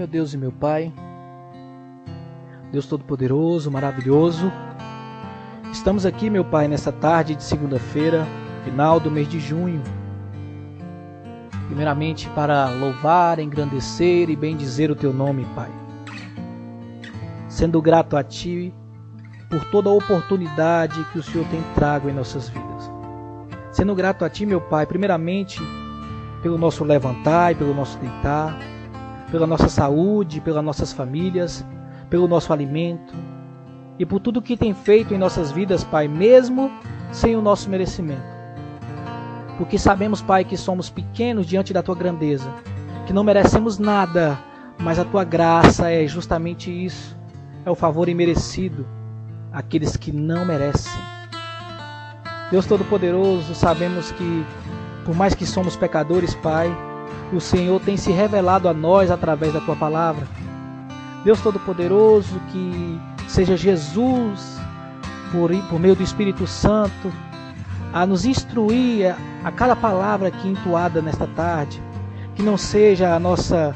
meu Deus e meu Pai, Deus Todo-Poderoso, maravilhoso. Estamos aqui, meu Pai, nessa tarde de segunda-feira, final do mês de junho. Primeiramente para louvar, engrandecer e bendizer o Teu nome, Pai. Sendo grato a Ti por toda a oportunidade que o Senhor tem trago em nossas vidas. Sendo grato a Ti, meu Pai, primeiramente pelo nosso levantar e pelo nosso deitar, pela nossa saúde, pelas nossas famílias, pelo nosso alimento e por tudo que tem feito em nossas vidas, Pai, mesmo sem o nosso merecimento. Porque sabemos, Pai, que somos pequenos diante da Tua grandeza, que não merecemos nada, mas a Tua graça é justamente isso, é o favor imerecido àqueles que não merecem. Deus Todo-Poderoso, sabemos que, por mais que somos pecadores, Pai, o Senhor tem se revelado a nós através da Tua palavra. Deus Todo-Poderoso, que seja Jesus, por meio do Espírito Santo, a nos instruir a cada palavra aqui entoada nesta tarde, que não seja a nossa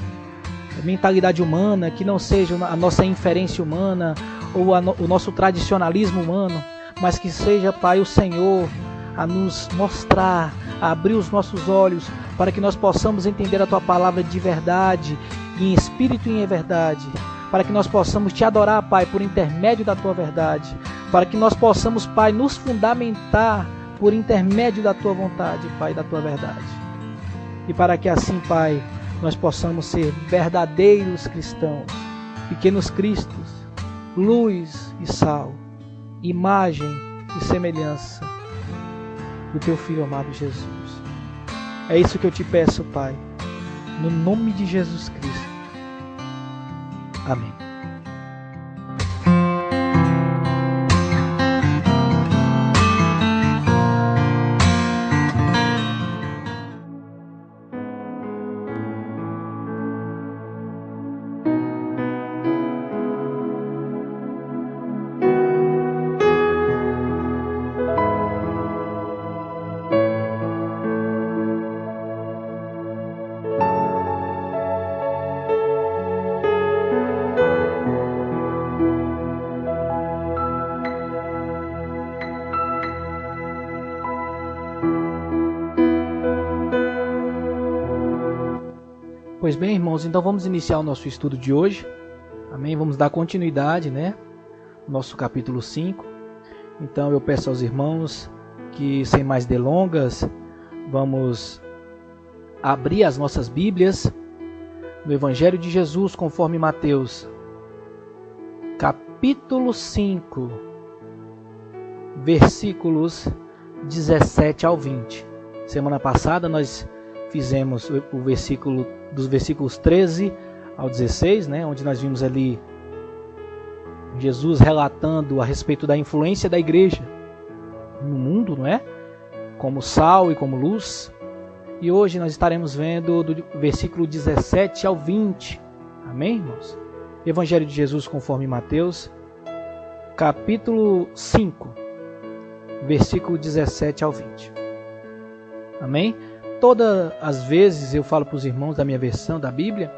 mentalidade humana, que não seja a nossa inferência humana ou o nosso tradicionalismo humano, mas que seja, Pai, o Senhor a nos mostrar, a abrir os nossos olhos para que nós possamos entender a Tua palavra de verdade, em espírito e em verdade, para que nós possamos Te adorar, Pai, por intermédio da Tua verdade, para que nós possamos, Pai, nos fundamentar por intermédio da Tua vontade, Pai, da Tua verdade. E para que assim, Pai, nós possamos ser verdadeiros cristãos, pequenos cristos, luz e sal, imagem e semelhança do Teu Filho amado Jesus. É isso que eu Te peço, Pai, no nome de Jesus Cristo. Amém. Pois bem, irmãos, então vamos iniciar o nosso estudo de hoje. Amém? Vamos dar continuidade, no nosso capítulo 5. Então eu peço aos irmãos que, sem mais delongas, vamos abrir as nossas Bíblias no Evangelho de Jesus conforme Mateus, capítulo 5, versículos 17 ao 20. Semana passada nós fizemos o versículo dos versículos 13 ao 16, onde nós vimos ali Jesus relatando a respeito da influência da igreja no mundo, como sal e como luz. E hoje nós estaremos vendo do versículo 17 ao 20. Amém, irmãos? Evangelho de Jesus conforme Mateus, capítulo 5, versículo 17 ao 20. Amém? Todas as vezes eu falo para os irmãos da minha versão da Bíblia,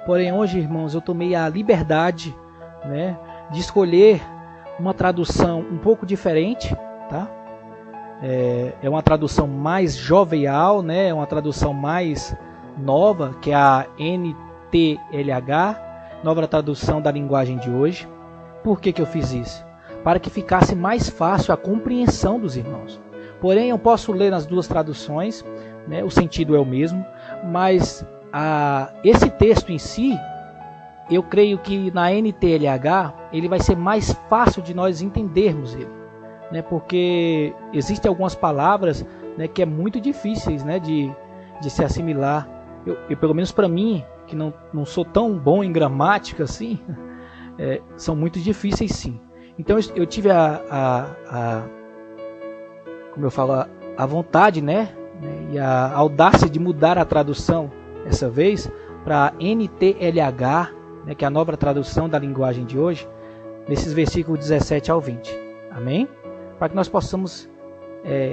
porém hoje, irmãos, eu tomei a liberdade, de escolher uma tradução um pouco diferente, tá? É uma tradução mais jovial, é uma tradução mais nova, que é a NTLH, nova tradução da linguagem de hoje. Por que eu fiz isso? Para que ficasse mais fácil a compreensão dos irmãos. Porém, eu posso ler nas duas traduções, o sentido é o mesmo, mas esse texto em si, eu creio que na NTLH ele vai ser mais fácil de nós entendermos ele, porque existem algumas palavras, que é muito difíceis, de se assimilar. Eu pelo menos para mim, que não sou tão bom em gramática assim, são muito difíceis sim. Então eu tive como eu falo, a vontade, e a audácia de mudar a tradução dessa vez para NTLH, que é a nova tradução da linguagem de hoje, nesses versículos 17 ao 20. Amém? Para que nós possamos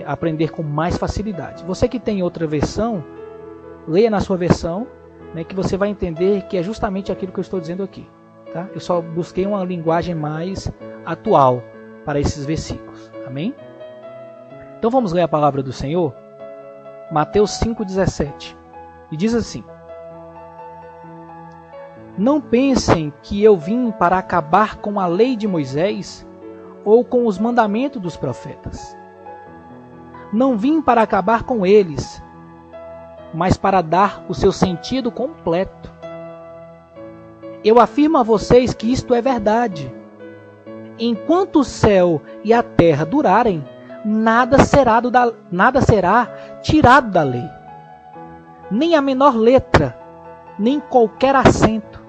aprender com mais facilidade. Você que tem outra versão, leia na sua versão, né, que você vai entender que é justamente aquilo que eu estou dizendo aqui. Tá? Eu só busquei uma linguagem mais atual para esses versículos. Amém? Então vamos ler a palavra do Senhor? Mateus 5,17. E diz assim: Não pensem que eu vim para acabar com a lei de Moisés ou com os mandamentos dos profetas. Não vim para acabar com eles, mas para dar o seu sentido completo. Eu afirmo a vocês que isto é verdade. Enquanto o céu e a terra durarem, nada será tirado da lei. Nem a menor letra, nem qualquer acento.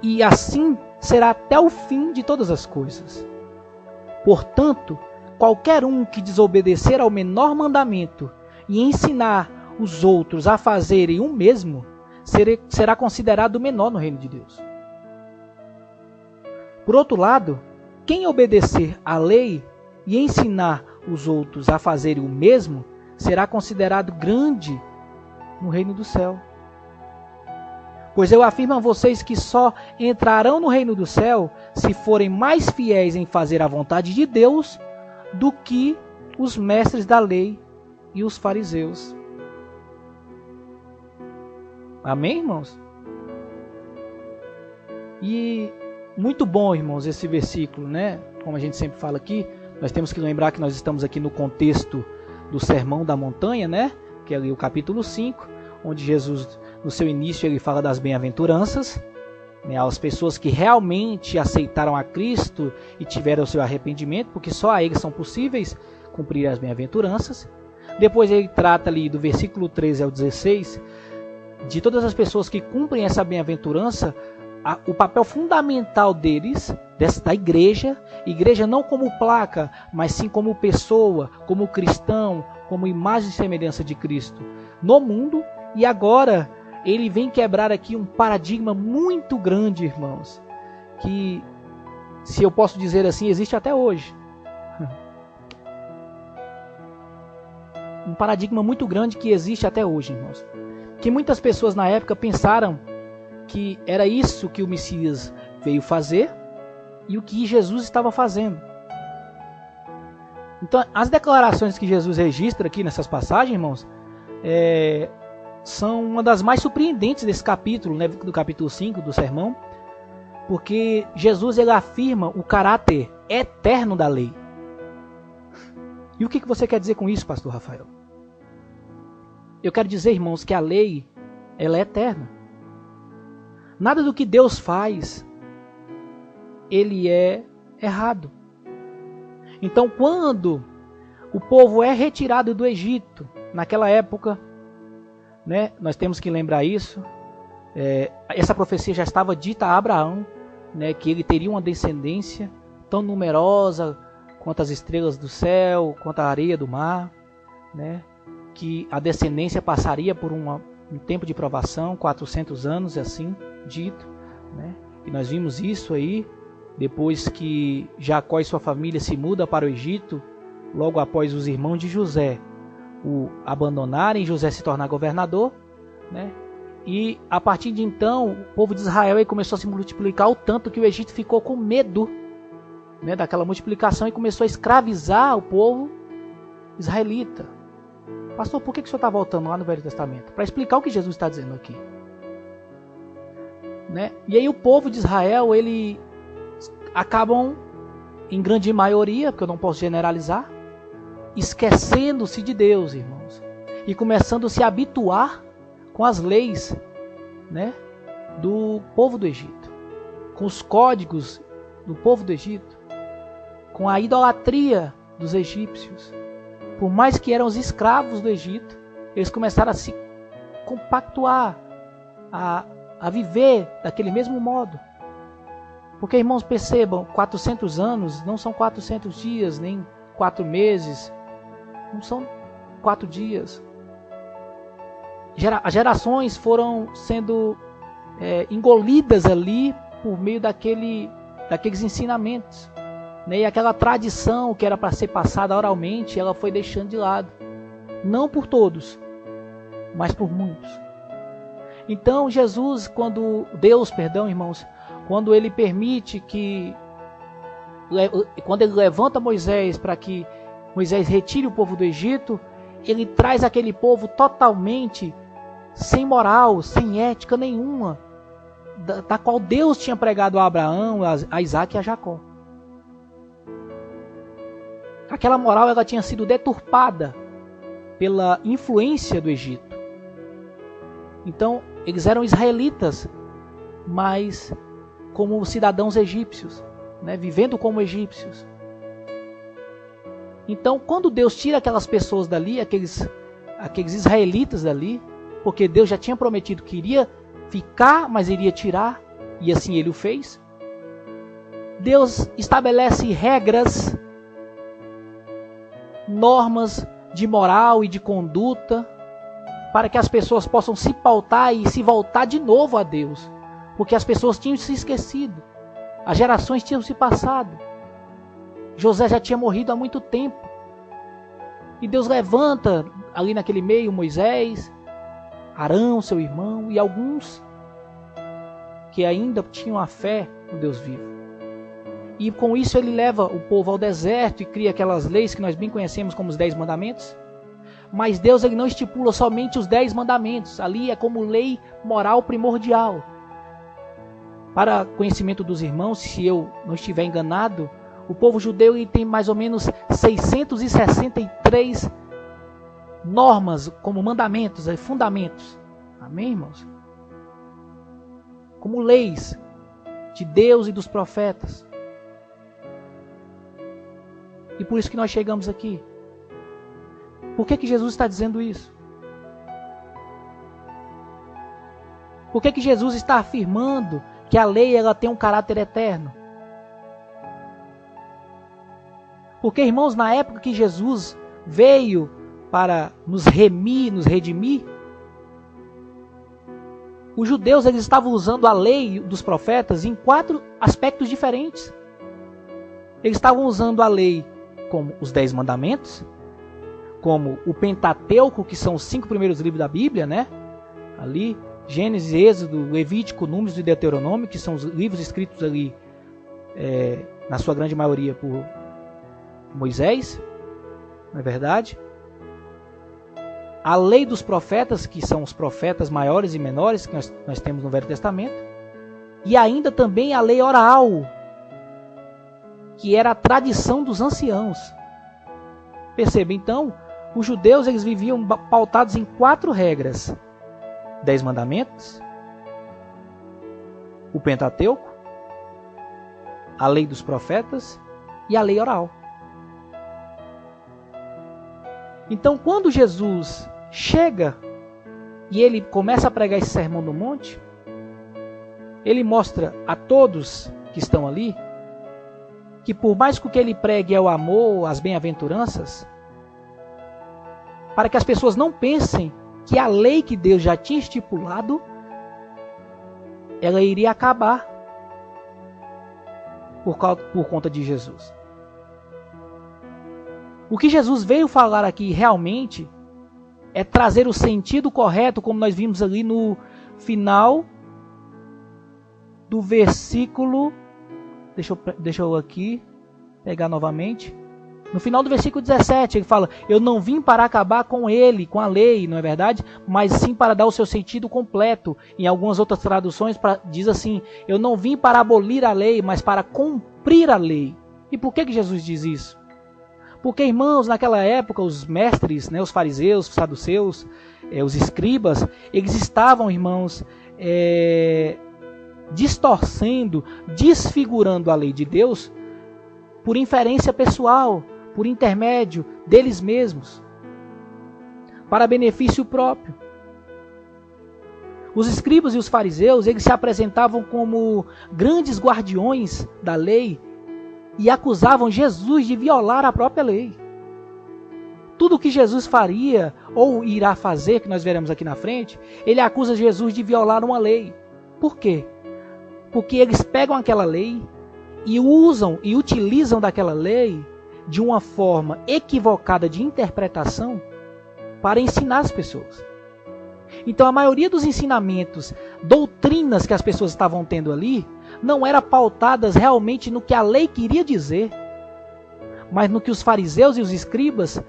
E assim será até o fim de todas as coisas. Portanto, qualquer um que desobedecer ao menor mandamento e ensinar os outros a fazerem o mesmo, será considerado menor no reino de Deus. Por outro lado, quem obedecer à lei e ensinar os outros a fazerem o mesmo, será considerado grande no reino do céu. Pois eu afirmo a vocês que só entrarão no reino do céu se forem mais fiéis em fazer a vontade de Deus do que os mestres da lei e os fariseus. Amém, irmãos? E muito bom, irmãos, esse versículo, né? Como a gente sempre fala aqui, nós temos que lembrar que nós estamos aqui no contexto do Sermão da Montanha, né? Que é ali o capítulo 5, onde Jesus, no seu início, ele fala das bem-aventuranças, né? As pessoas que realmente aceitaram a Cristo e tiveram o seu arrependimento, porque só a eles são possíveis cumprir as bem-aventuranças. Depois ele trata ali do versículo 13 ao 16, de todas as pessoas que cumprem essa bem-aventurança, o papel fundamental deles, da igreja não como placa, mas sim como pessoa, como cristão, como imagem e semelhança de Cristo no mundo. E agora ele vem quebrar aqui um paradigma muito grande, irmãos, que, se eu posso dizer assim, existe até hoje. Um paradigma muito grande que existe até hoje, irmãos. Que muitas pessoas na época pensaram que era isso que o Messias veio fazer e o que Jesus estava fazendo. Então, as declarações que Jesus registra aqui nessas passagens, irmãos, são uma das mais surpreendentes desse capítulo, né, do capítulo 5 do sermão, porque Jesus ele afirma o caráter eterno da lei. E o que você quer dizer com isso, pastor Rafael? Eu quero dizer, irmãos, que a lei ela é eterna. Nada do que Deus faz, ele é errado. Então, quando o povo é retirado do Egito, naquela época, né, nós temos que lembrar isso, essa profecia já estava dita a Abraão, né, que ele teria uma descendência tão numerosa quanto as estrelas do céu, quanto a areia do mar, né, que a descendência passaria por um tempo de provação, 400 anos, assim dito, né? E nós vimos isso aí, depois que Jacó e sua família se mudam para o Egito, logo após os irmãos de José o abandonarem, José se tornar governador, né? E a partir de então, o povo de Israel aí começou a se multiplicar o tanto que o Egito ficou com medo, né, daquela multiplicação e começou a escravizar o povo israelita. Pastor, por que o senhor está voltando lá no Velho Testamento? Para explicar o que Jesus está dizendo aqui. Né? E aí o povo de Israel, eles acabam, em grande maioria, porque eu não posso generalizar, esquecendo-se de Deus, irmãos. E começando a se habituar com as leis, né, do povo do Egito. Com os códigos do povo do Egito. Com a idolatria dos egípcios. Por mais que eram os escravos do Egito, eles começaram a se compactuar, a viver daquele mesmo modo. Porque, irmãos, percebam, 400 anos não são 400 dias, nem 4 meses, não são 4 dias. As gerações foram sendo engolidas ali por meio daqueles ensinamentos. E aquela tradição que era para ser passada oralmente, ela foi deixando de lado. Não por todos, mas por muitos. Então Deus, irmãos, quando ele permite quando ele levanta Moisés para que Moisés retire o povo do Egito, ele traz aquele povo totalmente sem moral, sem ética nenhuma, da qual Deus tinha pregado a Abraão, a Isaac e a Jacó. Aquela moral ela tinha sido deturpada pela influência do Egito. Então, eles eram israelitas, mas como cidadãos egípcios, né, vivendo como egípcios. Então, quando Deus tira aquelas pessoas dali, aqueles israelitas dali, porque Deus já tinha prometido que iria ficar, mas iria tirar, e assim ele o fez. Deus estabelece regras, normas de moral e de conduta, para que as pessoas possam se pautar e se voltar de novo a Deus, porque as pessoas tinham se esquecido, as gerações tinham se passado, José já tinha morrido há muito tempo, e Deus levanta ali naquele meio Moisés, Arão, seu irmão, e alguns que ainda tinham a fé no Deus vivo. E com isso ele leva o povo ao deserto e cria aquelas leis que nós bem conhecemos como os 10 mandamentos. Mas Deus ele não estipula somente os 10 mandamentos. Ali é como lei moral primordial. Para conhecimento dos irmãos, se eu não estiver enganado, o povo judeu ele tem mais ou menos 663 normas como mandamentos, fundamentos. Amém, irmãos? Como leis de Deus e dos profetas. E por isso que nós chegamos aqui. Por que Jesus está dizendo isso? Por que Jesus está afirmando que a lei ela tem um caráter eterno? Porque, irmãos, na época que Jesus veio para nos redimir, os judeus eles estavam usando a lei dos profetas em 4 aspectos diferentes. Eles estavam usando a lei como os 10 mandamentos, como o Pentateuco, que são os 5 primeiros livros da Bíblia, né? Ali, Gênesis, Êxodo, Levítico, Números e Deuteronômio, que são os livros escritos ali, na sua grande maioria, por Moisés, não é verdade? A lei dos profetas, que são os profetas maiores e menores, que nós temos no Velho Testamento, e ainda também a lei oral, que era a tradição dos anciãos. Perceba, então, os judeus eles viviam pautados em 4 regras: 10 mandamentos, o Pentateuco, a lei dos profetas e a lei oral. Então, quando Jesus chega e ele começa a pregar esse sermão do monte, ele mostra a todos que estão ali que por mais que o que ele pregue é o amor, as bem-aventuranças, para que as pessoas não pensem que a lei que Deus já tinha estipulado, ela iria acabar por conta de Jesus. O que Jesus veio falar aqui realmente é trazer o sentido correto, como nós vimos ali no final do versículo. Deixa eu aqui pegar novamente. No final do versículo 17, ele fala: eu não vim para acabar com ele, com a lei, não é verdade? Mas sim para dar o seu sentido completo. Em algumas outras traduções diz assim: eu não vim para abolir a lei, mas para cumprir a lei. E por que Jesus diz isso? Porque, irmãos, naquela época, os mestres, né, os fariseus, os saduceus, os escribas, eles estavam, irmãos, distorcendo, desfigurando a lei de Deus por inferência pessoal, por intermédio deles mesmos, para benefício próprio. Os escribas e os fariseus, eles se apresentavam como grandes guardiões da lei e acusavam Jesus de violar a própria lei. Tudo o que Jesus faria ou irá fazer, que nós veremos aqui na frente, ele acusa Jesus de violar uma lei. Por quê? Porque eles pegam aquela lei e usam e utilizam daquela lei de uma forma equivocada de interpretação para ensinar as pessoas. Então a maioria dos ensinamentos, doutrinas que as pessoas estavam tendo ali, não eram pautadas realmente no que a lei queria dizer, mas no que os fariseus e os escribas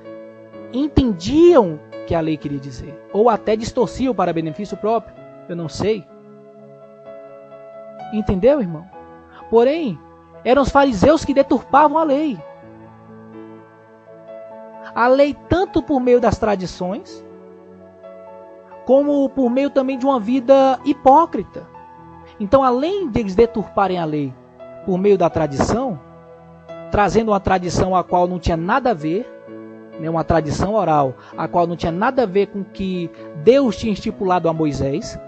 entendiam que a lei queria dizer, ou até distorciam para benefício próprio, eu não sei. Entendeu, irmão? Porém, eram os fariseus que deturpavam a lei. A lei tanto por meio das tradições, como por meio também de uma vida hipócrita. Então, além de eles deturparem a lei por meio da tradição, trazendo uma tradição a qual não tinha nada a ver, né, uma tradição oral, a qual não tinha nada a ver com o que Deus tinha estipulado a Moisés,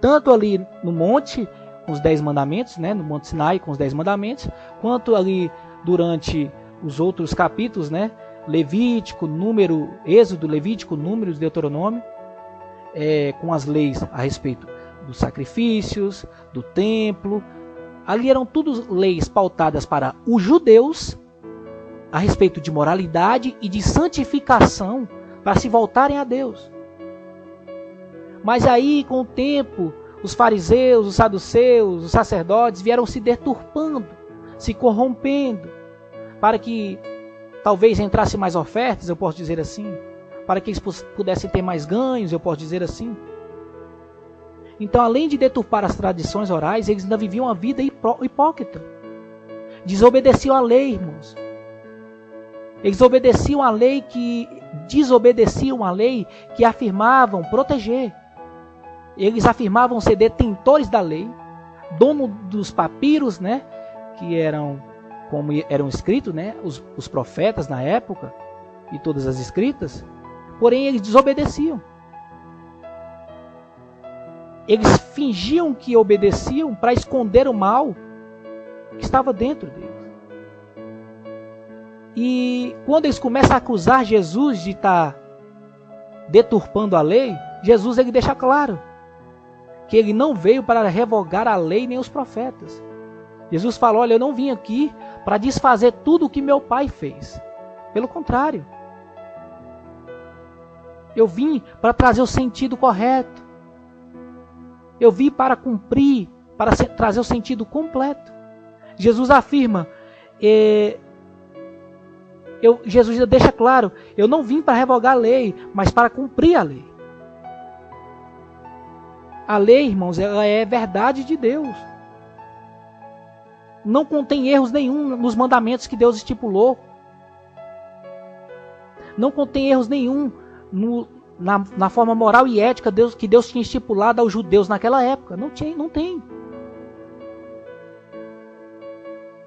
tanto ali no monte, com os 10 mandamentos, né, no Monte Sinai com os 10 mandamentos, quanto ali durante os outros capítulos, né, Levítico, Número, Êxodo, Levítico, Números, Deuteronômio, com as leis a respeito dos sacrifícios, do templo. Ali eram tudo leis pautadas para os judeus a respeito de moralidade e de santificação para se voltarem a Deus. Mas aí, com o tempo, os fariseus, os saduceus, os sacerdotes vieram se deturpando, se corrompendo, para que talvez entrasse mais ofertas, eu posso dizer assim, para que eles pudessem ter mais ganhos, eu posso dizer assim. Então, além de deturpar as tradições orais, eles ainda viviam uma vida hipócrita. Desobedeciam a lei, irmãos. Eles desobedeciam a lei que afirmavam proteger. Eles afirmavam ser detentores da lei, dono dos papiros, né, que eram como eram escritos, né, os profetas na época e todas as escritas. Porém, eles desobedeciam. Eles fingiam que obedeciam para esconder o mal que estava dentro deles. E quando eles começam a acusar Jesus de estar deturpando a lei, Jesus ele deixa claro que ele não veio para revogar a lei nem os profetas. Jesus falou: olha, eu não vim aqui para desfazer tudo o que meu Pai fez. Pelo contrário, eu vim para trazer o sentido correto. Eu vim para cumprir, para trazer o sentido completo. Jesus afirma, Jesus deixa claro, eu não vim para revogar a lei, mas para cumprir a lei. A lei, irmãos, ela é verdade de Deus. Não contém erros nenhum nos mandamentos que Deus estipulou. Não contém erros nenhum na forma moral e ética que Deus tinha estipulado aos judeus naquela época. Não tem.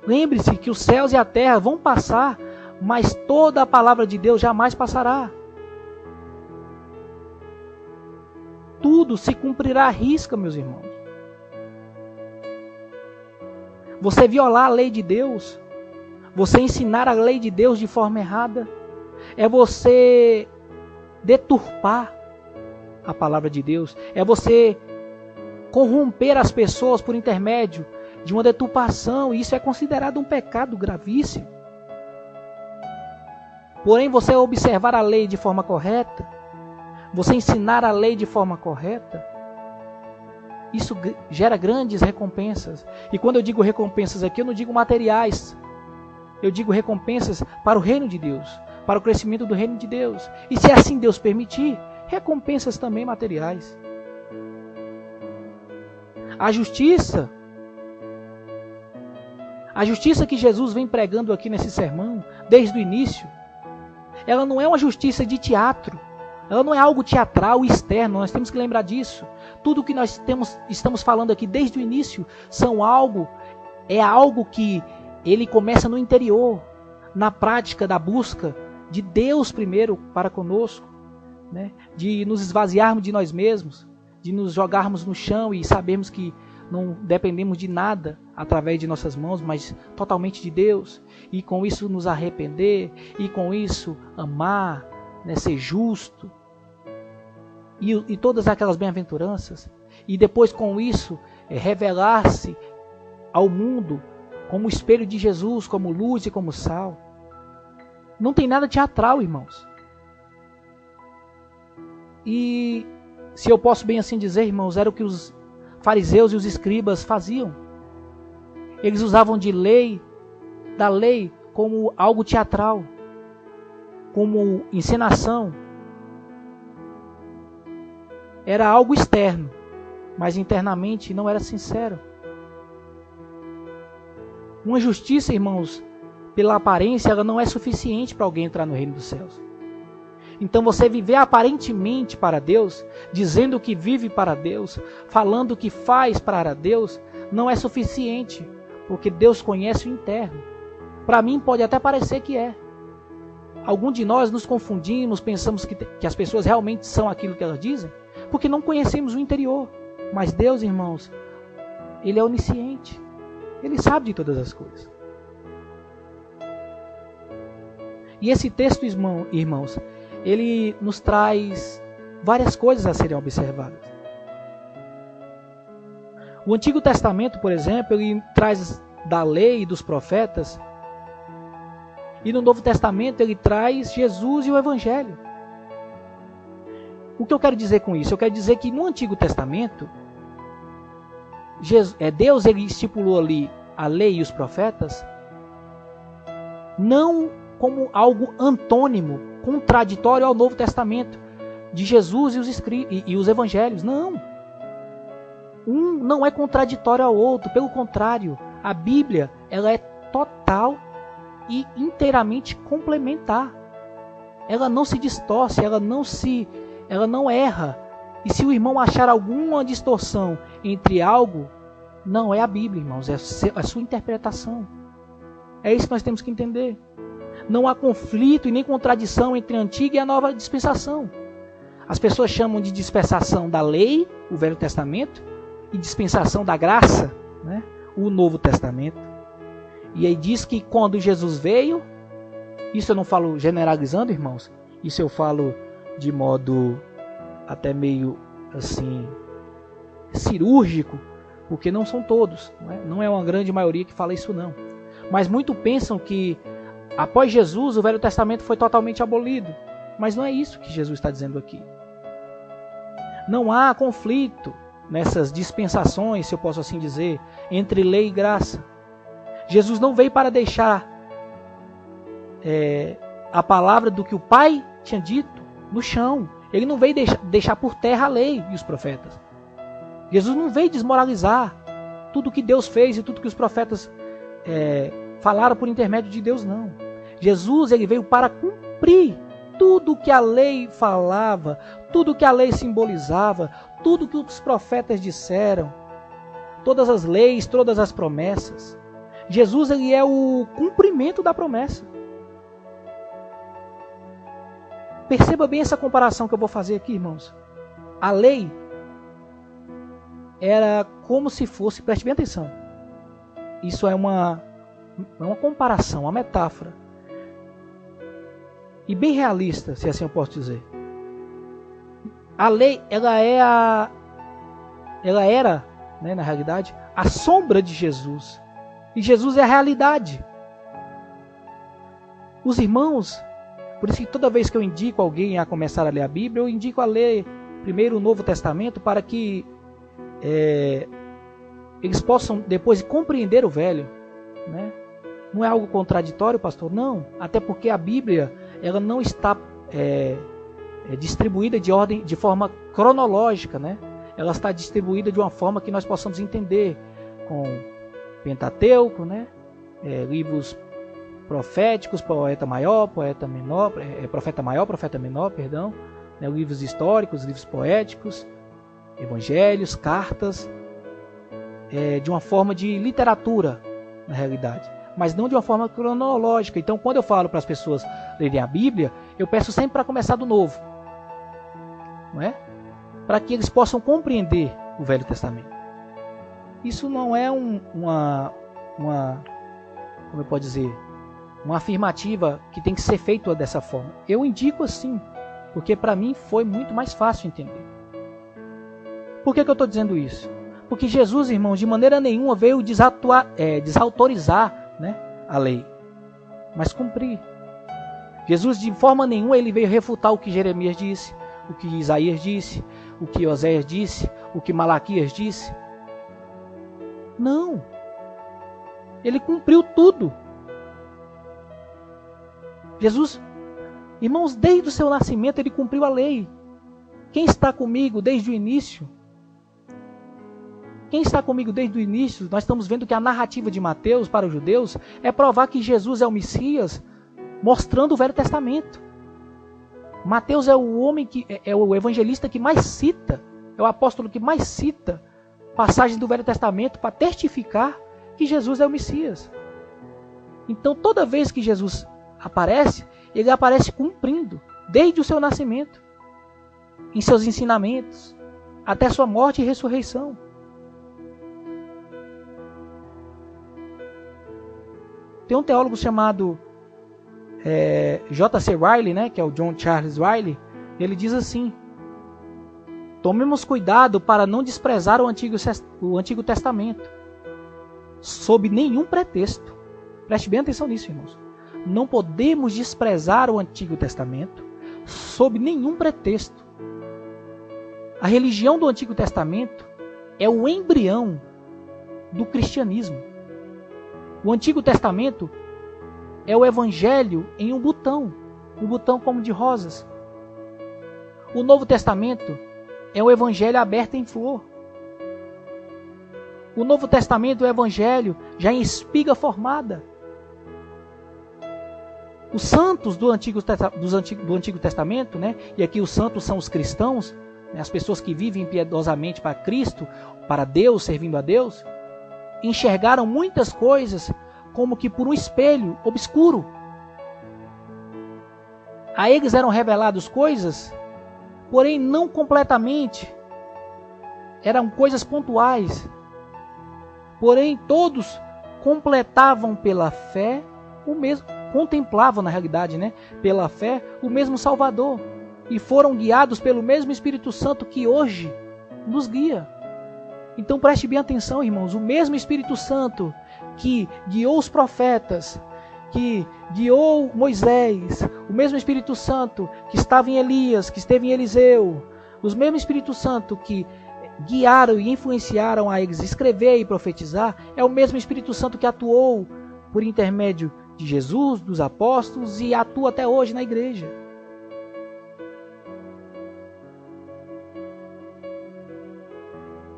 Lembre-se que os céus e a terra vão passar, mas toda a palavra de Deus jamais passará. Tudo se cumprirá à risca, meus irmãos. Você violar a lei de Deus, você ensinar a lei de Deus de forma errada, é você deturpar a palavra de Deus, é você corromper as pessoas por intermédio de uma deturpação, e isso é considerado um pecado gravíssimo. Porém, você observar a lei de forma correta, você ensinar a lei de forma correta, isso gera grandes recompensas. E quando eu digo recompensas aqui, eu não digo materiais. Eu digo recompensas para o reino de Deus, para o crescimento do reino de Deus. E se assim Deus permitir, recompensas também materiais. A justiça que Jesus vem pregando aqui nesse sermão, desde o início, ela não é uma justiça de teatro. Ela não é algo teatral e externo, nós temos que lembrar disso. Tudo que nós estamos falando aqui desde o início é algo que ele começa no interior, na prática da busca de Deus primeiro para conosco, né? De nos esvaziarmos de nós mesmos, de nos jogarmos no chão e sabermos que não dependemos de nada através de nossas mãos, mas totalmente de Deus. E com isso nos arrepender, e com isso amar, né, ser justo, e todas aquelas bem-aventuranças, e depois com isso revelar-se ao mundo como espelho de Jesus, como luz e como sal. Não tem nada teatral, irmãos. E se eu posso bem assim dizer, irmãos, era o que os fariseus e os escribas faziam. Eles usavam da lei, como algo teatral, como encenação. Era algo externo, mas internamente não era sincero. Uma justiça, irmãos, pela aparência, ela não é suficiente para alguém entrar no reino dos céus. Então você viver aparentemente para Deus, dizendo que vive para Deus, falando que faz para Deus, não é suficiente, porque Deus conhece o interno. Para mim pode até parecer que é. Algum de nós nos confundimos, pensamos que as pessoas realmente são aquilo que elas dizem, porque não conhecemos o interior. Mas Deus, irmãos, Ele é onisciente. Ele sabe de todas as coisas. E esse texto, irmãos, ele nos traz várias coisas a serem observadas. O Antigo Testamento, por exemplo, ele traz da lei e dos profetas. E no Novo Testamento ele traz Jesus e o Evangelho. O que eu quero dizer com isso? Eu quero dizer que no Antigo Testamento, Deus ele estipulou ali a lei e os profetas não como algo antônimo, contraditório ao Novo Testamento, de Jesus e os Evangelhos. Não. Um não é contraditório ao outro, pelo contrário, a Bíblia ela é total e inteiramente complementar. Ela não se distorce, ela não erra. E se o irmão achar alguma distorção entre algo, não é a Bíblia, irmãos, é a sua interpretação. É isso que nós temos que entender. Não há conflito e nem contradição entre a antiga e a nova dispensação. As pessoas chamam de dispensação da lei, o Velho Testamento, e dispensação da graça, né, o Novo Testamento. E aí diz que quando Jesus veio, isso eu não falo generalizando, irmãos, isso eu falo de modo até meio assim cirúrgico, porque não são todos, não é uma grande maioria que fala isso não. Mas muitos pensam que após Jesus o Velho Testamento foi totalmente abolido, mas não é isso que Jesus está dizendo aqui. Não há conflito nessas dispensações, se eu posso assim dizer, entre lei e graça. Jesus não veio para deixar a palavra do que o Pai tinha dito no chão. Ele não veio deixar por terra a lei e os profetas. Jesus não veio desmoralizar tudo que Deus fez e tudo que os profetas falaram por intermédio de Deus, não. Jesus ele veio para cumprir tudo que a lei falava, tudo que a lei simbolizava, tudo que os profetas disseram, todas as leis, todas as promessas. Jesus ele é o cumprimento da promessa. Perceba bem essa comparação que eu vou fazer aqui, irmãos. A lei era como se fosse, preste bem atenção, isso é uma comparação, uma metáfora, e bem realista, se assim eu posso dizer. A lei, ela era, né, na realidade, a sombra de Jesus, e Jesus é a realidade. Os irmãos, por isso que toda vez que eu indico alguém a começar a ler a Bíblia, eu indico a ler primeiro o Novo Testamento para que eles possam depois compreender o Velho, né? Não é algo contraditório, pastor? Não, até porque a Bíblia ela não está distribuída de forma cronológica, né? Ela está distribuída de uma forma que nós possamos entender, com Pentateuco, né? Livros proféticos, profeta maior, profeta menor, perdão, né? Livros históricos, livros poéticos, evangelhos, cartas, de uma forma de literatura, na realidade, mas não de uma forma cronológica. Então, quando eu falo para as pessoas lerem a Bíblia, eu peço sempre para começar do Novo, não é? Para que eles possam compreender o Velho Testamento. Isso não é uma como eu posso dizer, uma afirmativa que tem que ser feita dessa forma. Eu indico assim, porque para mim foi muito mais fácil entender. Por que eu estou dizendo isso? Porque Jesus, irmãos, de maneira nenhuma veio desautorizar, né, a lei, mas cumprir. Jesus, de forma nenhuma, ele veio refutar o que Jeremias disse, o que Isaías disse, o que Oséias disse, o que Malaquias disse. Não. Ele cumpriu tudo. Jesus, irmãos, desde o seu nascimento ele cumpriu a lei. Quem está comigo desde o início? Quem está comigo desde o início? Nós estamos vendo que a narrativa de Mateus para os judeus é provar que Jesus é o Messias, mostrando o Velho Testamento. Mateus é o homem que é o evangelista que mais cita, é o apóstolo que mais cita passagens do Velho Testamento para testificar que Jesus é o Messias. Então, toda vez que Jesus aparece, ele aparece cumprindo, desde o seu nascimento, em seus ensinamentos, até sua morte e ressurreição. Tem um teólogo chamado J.C. Riley, né, que é o John Charles Riley. Ele diz assim: tomemos cuidado para não desprezar o Antigo Testamento, sob nenhum pretexto. Preste bem atenção nisso, irmãos. Não podemos desprezar o Antigo Testamento sob nenhum pretexto. A religião do Antigo Testamento é o embrião do cristianismo. O Antigo Testamento é o Evangelho em um botão como de rosas. O Novo Testamento é o Evangelho aberto em flor. O Novo Testamento é o Evangelho já em espiga formada. Os santos do Antigo Testamento, né? E aqui os santos são os cristãos, né? As pessoas que vivem piedosamente para Cristo, para Deus, servindo a Deus, enxergaram muitas coisas como que por um espelho obscuro. A eles eram reveladas coisas, porém não completamente. Eram coisas pontuais. Porém todos completavam pela fé o mesmo, contemplavam na realidade, né, pela fé o mesmo Salvador e foram guiados pelo mesmo Espírito Santo que hoje nos guia. Então preste bem atenção, irmãos, o mesmo Espírito Santo que guiou os profetas, que guiou Moisés, o mesmo Espírito Santo que estava em Elias, que esteve em Eliseu, os mesmos Espírito Santo que guiaram e influenciaram a eles escrever e profetizar, é o mesmo Espírito Santo que atuou por intermédio de Jesus, dos apóstolos e atua até hoje na igreja.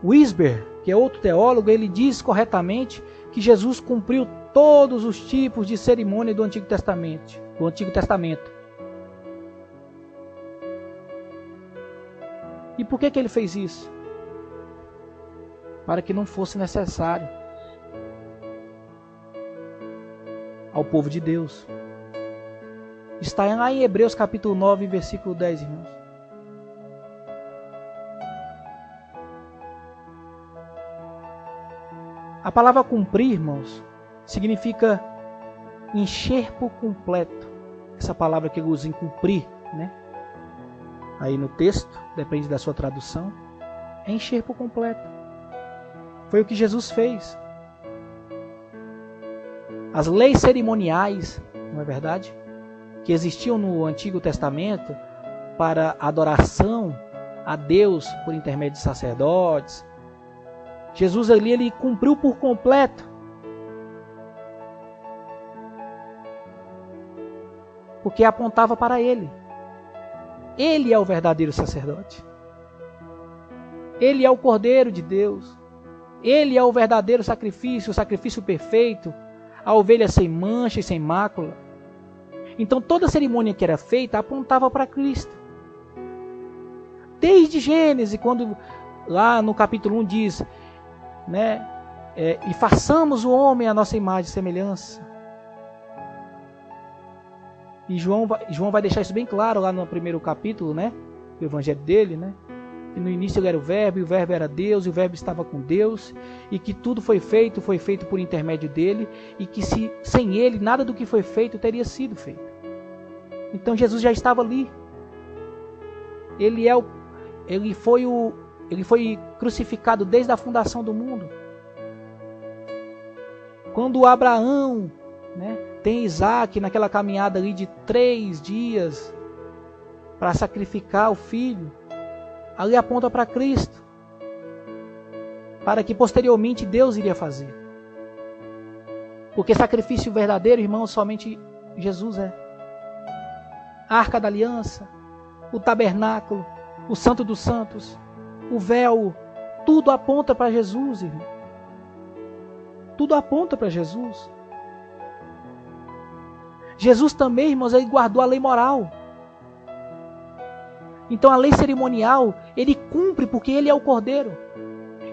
Wisber, que é outro teólogo, ele diz corretamente que Jesus cumpriu todos os tipos de cerimônia do Antigo Testamento. E por que ele fez isso? Para que não fosse necessário ao povo de Deus. Está lá em Hebreus capítulo 9, versículo 10, irmãos. A palavra cumprir, irmãos, significa enxerto completo. Essa palavra que ele usa em cumprir, né? Aí no texto, depende da sua tradução, é enxerto completo. Foi o que Jesus fez. As leis cerimoniais, não é verdade? Que existiam no Antigo Testamento para adoração a Deus por intermédio de sacerdotes. Jesus ali, ele cumpriu por completo. Porque apontava para ele. Ele é o verdadeiro sacerdote. Ele é o Cordeiro de Deus. Ele é o verdadeiro sacrifício, o sacrifício perfeito, a ovelha sem mancha e sem mácula. Então toda a cerimônia que era feita apontava para Cristo. Desde Gênesis, quando lá no capítulo 1 diz, né, e façamos o homem à nossa imagem e semelhança. E João vai deixar isso bem claro lá no primeiro capítulo, né, do evangelho dele, né? Que no início ele era o Verbo, e o Verbo era Deus, e o Verbo estava com Deus, e que tudo foi feito por intermédio dele, e que sem ele nada do que foi feito teria sido feito. Então Jesus já estava ali. Ele foi crucificado desde a fundação do mundo. Quando Abraão, né, tem Isaac naquela caminhada ali de 3 dias para sacrificar o filho, Ali aponta para Cristo, para que posteriormente Deus iria fazer. Porque sacrifício verdadeiro, irmãos, somente Jesus é. A Arca da Aliança, o tabernáculo, o Santo dos Santos, o véu, tudo aponta para Jesus, irmão. Tudo aponta para Jesus. Jesus também, irmãos, ele guardou a lei moral. Então a lei cerimonial, ele cumpre porque ele é o Cordeiro.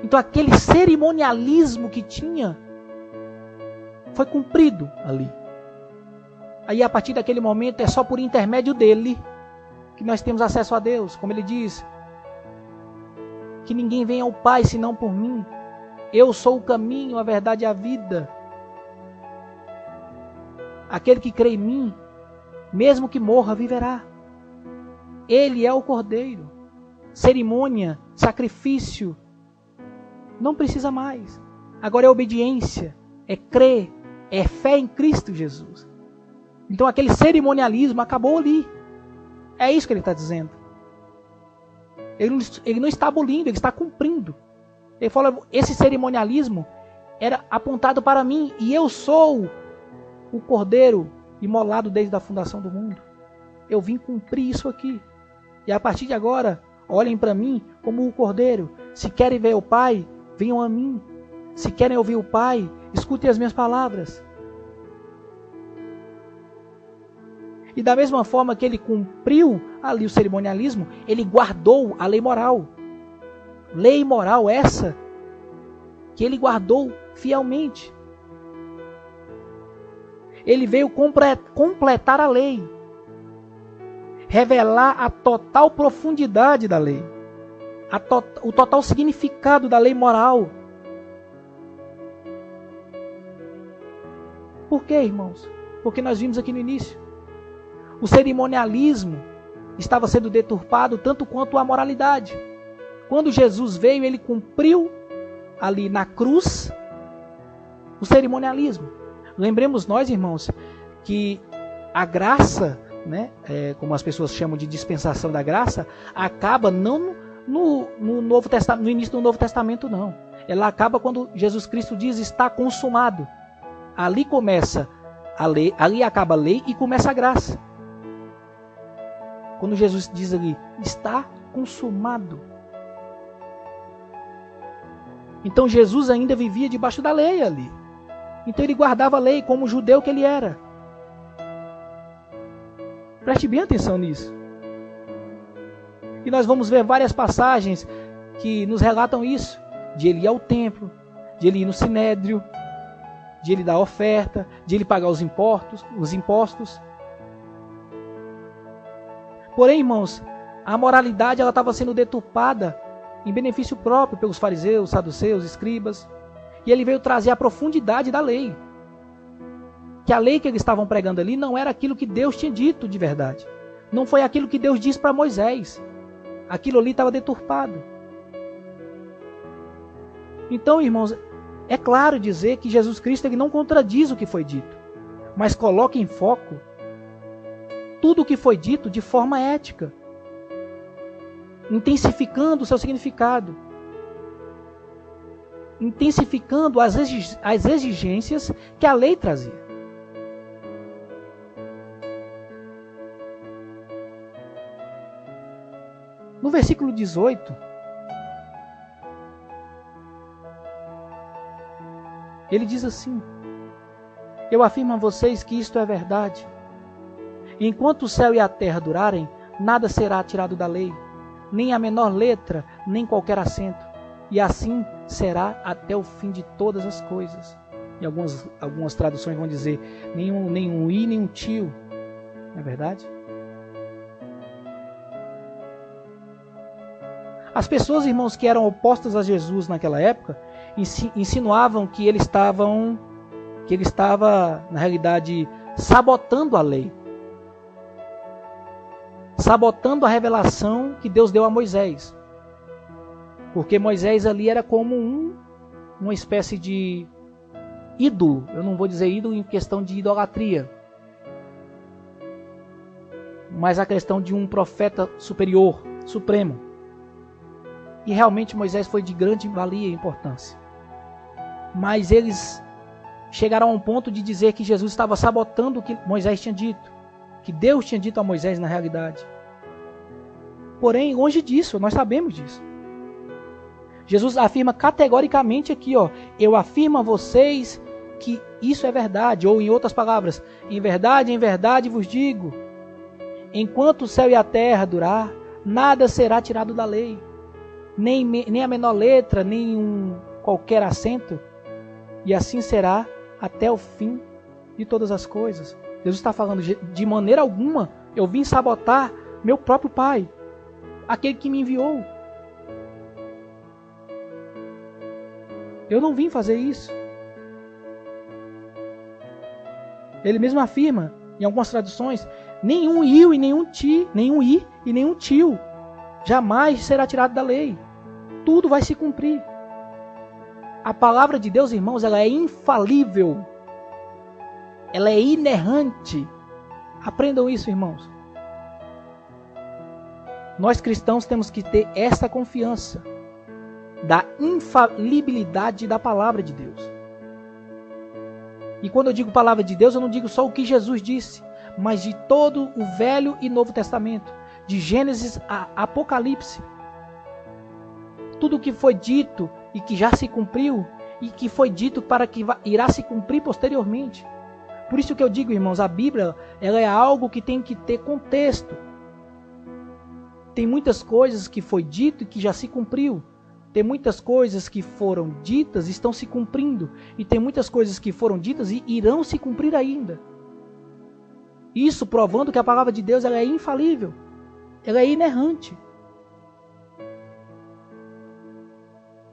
Então aquele cerimonialismo que tinha, foi cumprido ali. Aí a partir daquele momento é só por intermédio dele que nós temos acesso a Deus. Como ele diz, que ninguém vem ao Pai senão por mim. Eu sou o caminho, a verdade e a vida. Aquele que crê em mim, mesmo que morra, viverá. Ele é o Cordeiro. Cerimônia, sacrifício, não precisa mais. Agora é obediência, é crer, é fé em Cristo Jesus. Então aquele cerimonialismo acabou ali. É isso que ele está dizendo. Ele não está abolindo, ele está cumprindo. Ele fala, esse cerimonialismo era apontado para mim e eu sou o Cordeiro imolado desde a fundação do mundo. Eu vim cumprir isso aqui. E a partir de agora, olhem para mim como o Cordeiro. Se querem ver o Pai, venham a mim. Se querem ouvir o Pai, escutem as minhas palavras. E da mesma forma que ele cumpriu ali o cerimonialismo, ele guardou a lei moral. Lei moral essa que ele guardou fielmente. Ele veio completar a lei. Revelar a total profundidade da lei. O total significado da lei moral. Por quê, irmãos? Porque nós vimos aqui no início. O cerimonialismo estava sendo deturpado tanto quanto a moralidade. Quando Jesus veio, ele cumpriu ali na cruz o cerimonialismo. Lembremos nós, irmãos, que a graça, né, como as pessoas chamam de dispensação da graça, acaba não no Novo Testamento, no início do Novo Testamento, não. Ela acaba quando Jesus Cristo diz está consumado. Ali começa a lei, ali acaba a lei e começa a graça. Quando Jesus diz ali, está consumado. Então Jesus ainda vivia debaixo da lei ali. Então ele guardava a lei como judeu que ele era. Preste bem atenção nisso. E nós vamos ver várias passagens que nos relatam isso. De ele ir ao templo, de ele ir no sinédrio, de ele dar oferta, de ele pagar os impostos. Porém, irmãos, a moralidade ela estava sendo deturpada em benefício próprio pelos fariseus, saduceus, escribas. E ele veio trazer a profundidade da lei. Que a lei que eles estavam pregando ali não era aquilo que Deus tinha dito de verdade. Não foi aquilo que Deus disse para Moisés. Aquilo ali estava deturpado. Então, irmãos, é claro dizer que Jesus Cristo ele não contradiz o que foi dito, mas coloca em foco tudo o que foi dito de forma ética, intensificando o seu significado, intensificando as exigências que a lei trazia. No versículo 18, ele diz assim: eu afirmo a vocês que isto é verdade. Enquanto o céu e a terra durarem, nada será tirado da lei, nem a menor letra, nem qualquer acento. E assim será até o fim de todas as coisas. E algumas traduções vão dizer nem um i, nem um tio. Não é verdade? As pessoas, irmãos, que eram opostas a Jesus naquela época, insinuavam que ele estava, na realidade, sabotando a lei. Sabotando a revelação que Deus deu a Moisés. Porque Moisés ali era como uma espécie de ídolo. Eu não vou dizer ídolo em questão de idolatria, mas a questão de um profeta superior, supremo. E realmente Moisés foi de grande valia e importância. Mas eles chegaram a um ponto de dizer que Jesus estava sabotando o que Moisés tinha dito, que Deus tinha dito a Moisés na realidade. Porém, longe disso, nós sabemos disso. Jesus afirma categoricamente aqui, eu afirmo a vocês que isso é verdade, ou em outras palavras, em verdade vos digo, enquanto o céu e a terra durar, nada será tirado da lei, nem a menor letra, nem qualquer acento, e assim será até o fim de todas as coisas. Jesus está falando, de maneira alguma eu vim sabotar meu próprio Pai, aquele que me enviou. Eu não vim fazer isso. Ele mesmo afirma, em algumas traduções, nenhum i e nenhum tio jamais será tirado da lei. Tudo vai se cumprir. A palavra de Deus, irmãos, ela é infalível. Ela é inerrante. Aprendam isso, irmãos. Nós cristãos temos que ter essa confiança da infalibilidade da palavra de Deus. E quando eu digo palavra de Deus, eu não digo só o que Jesus disse, mas de todo o Velho e Novo Testamento, de Gênesis a Apocalipse. Tudo o que foi dito e que já se cumpriu, e que foi dito para que irá se cumprir posteriormente. Por isso que eu digo, irmãos, a Bíblia ela é algo que tem que ter contexto. Tem muitas coisas que foi dito e que já se cumpriu. Tem muitas coisas que foram ditas e estão se cumprindo. E tem muitas coisas que foram ditas e irão se cumprir ainda. Isso provando que a palavra de Deus ela é infalível. Ela é inerrante.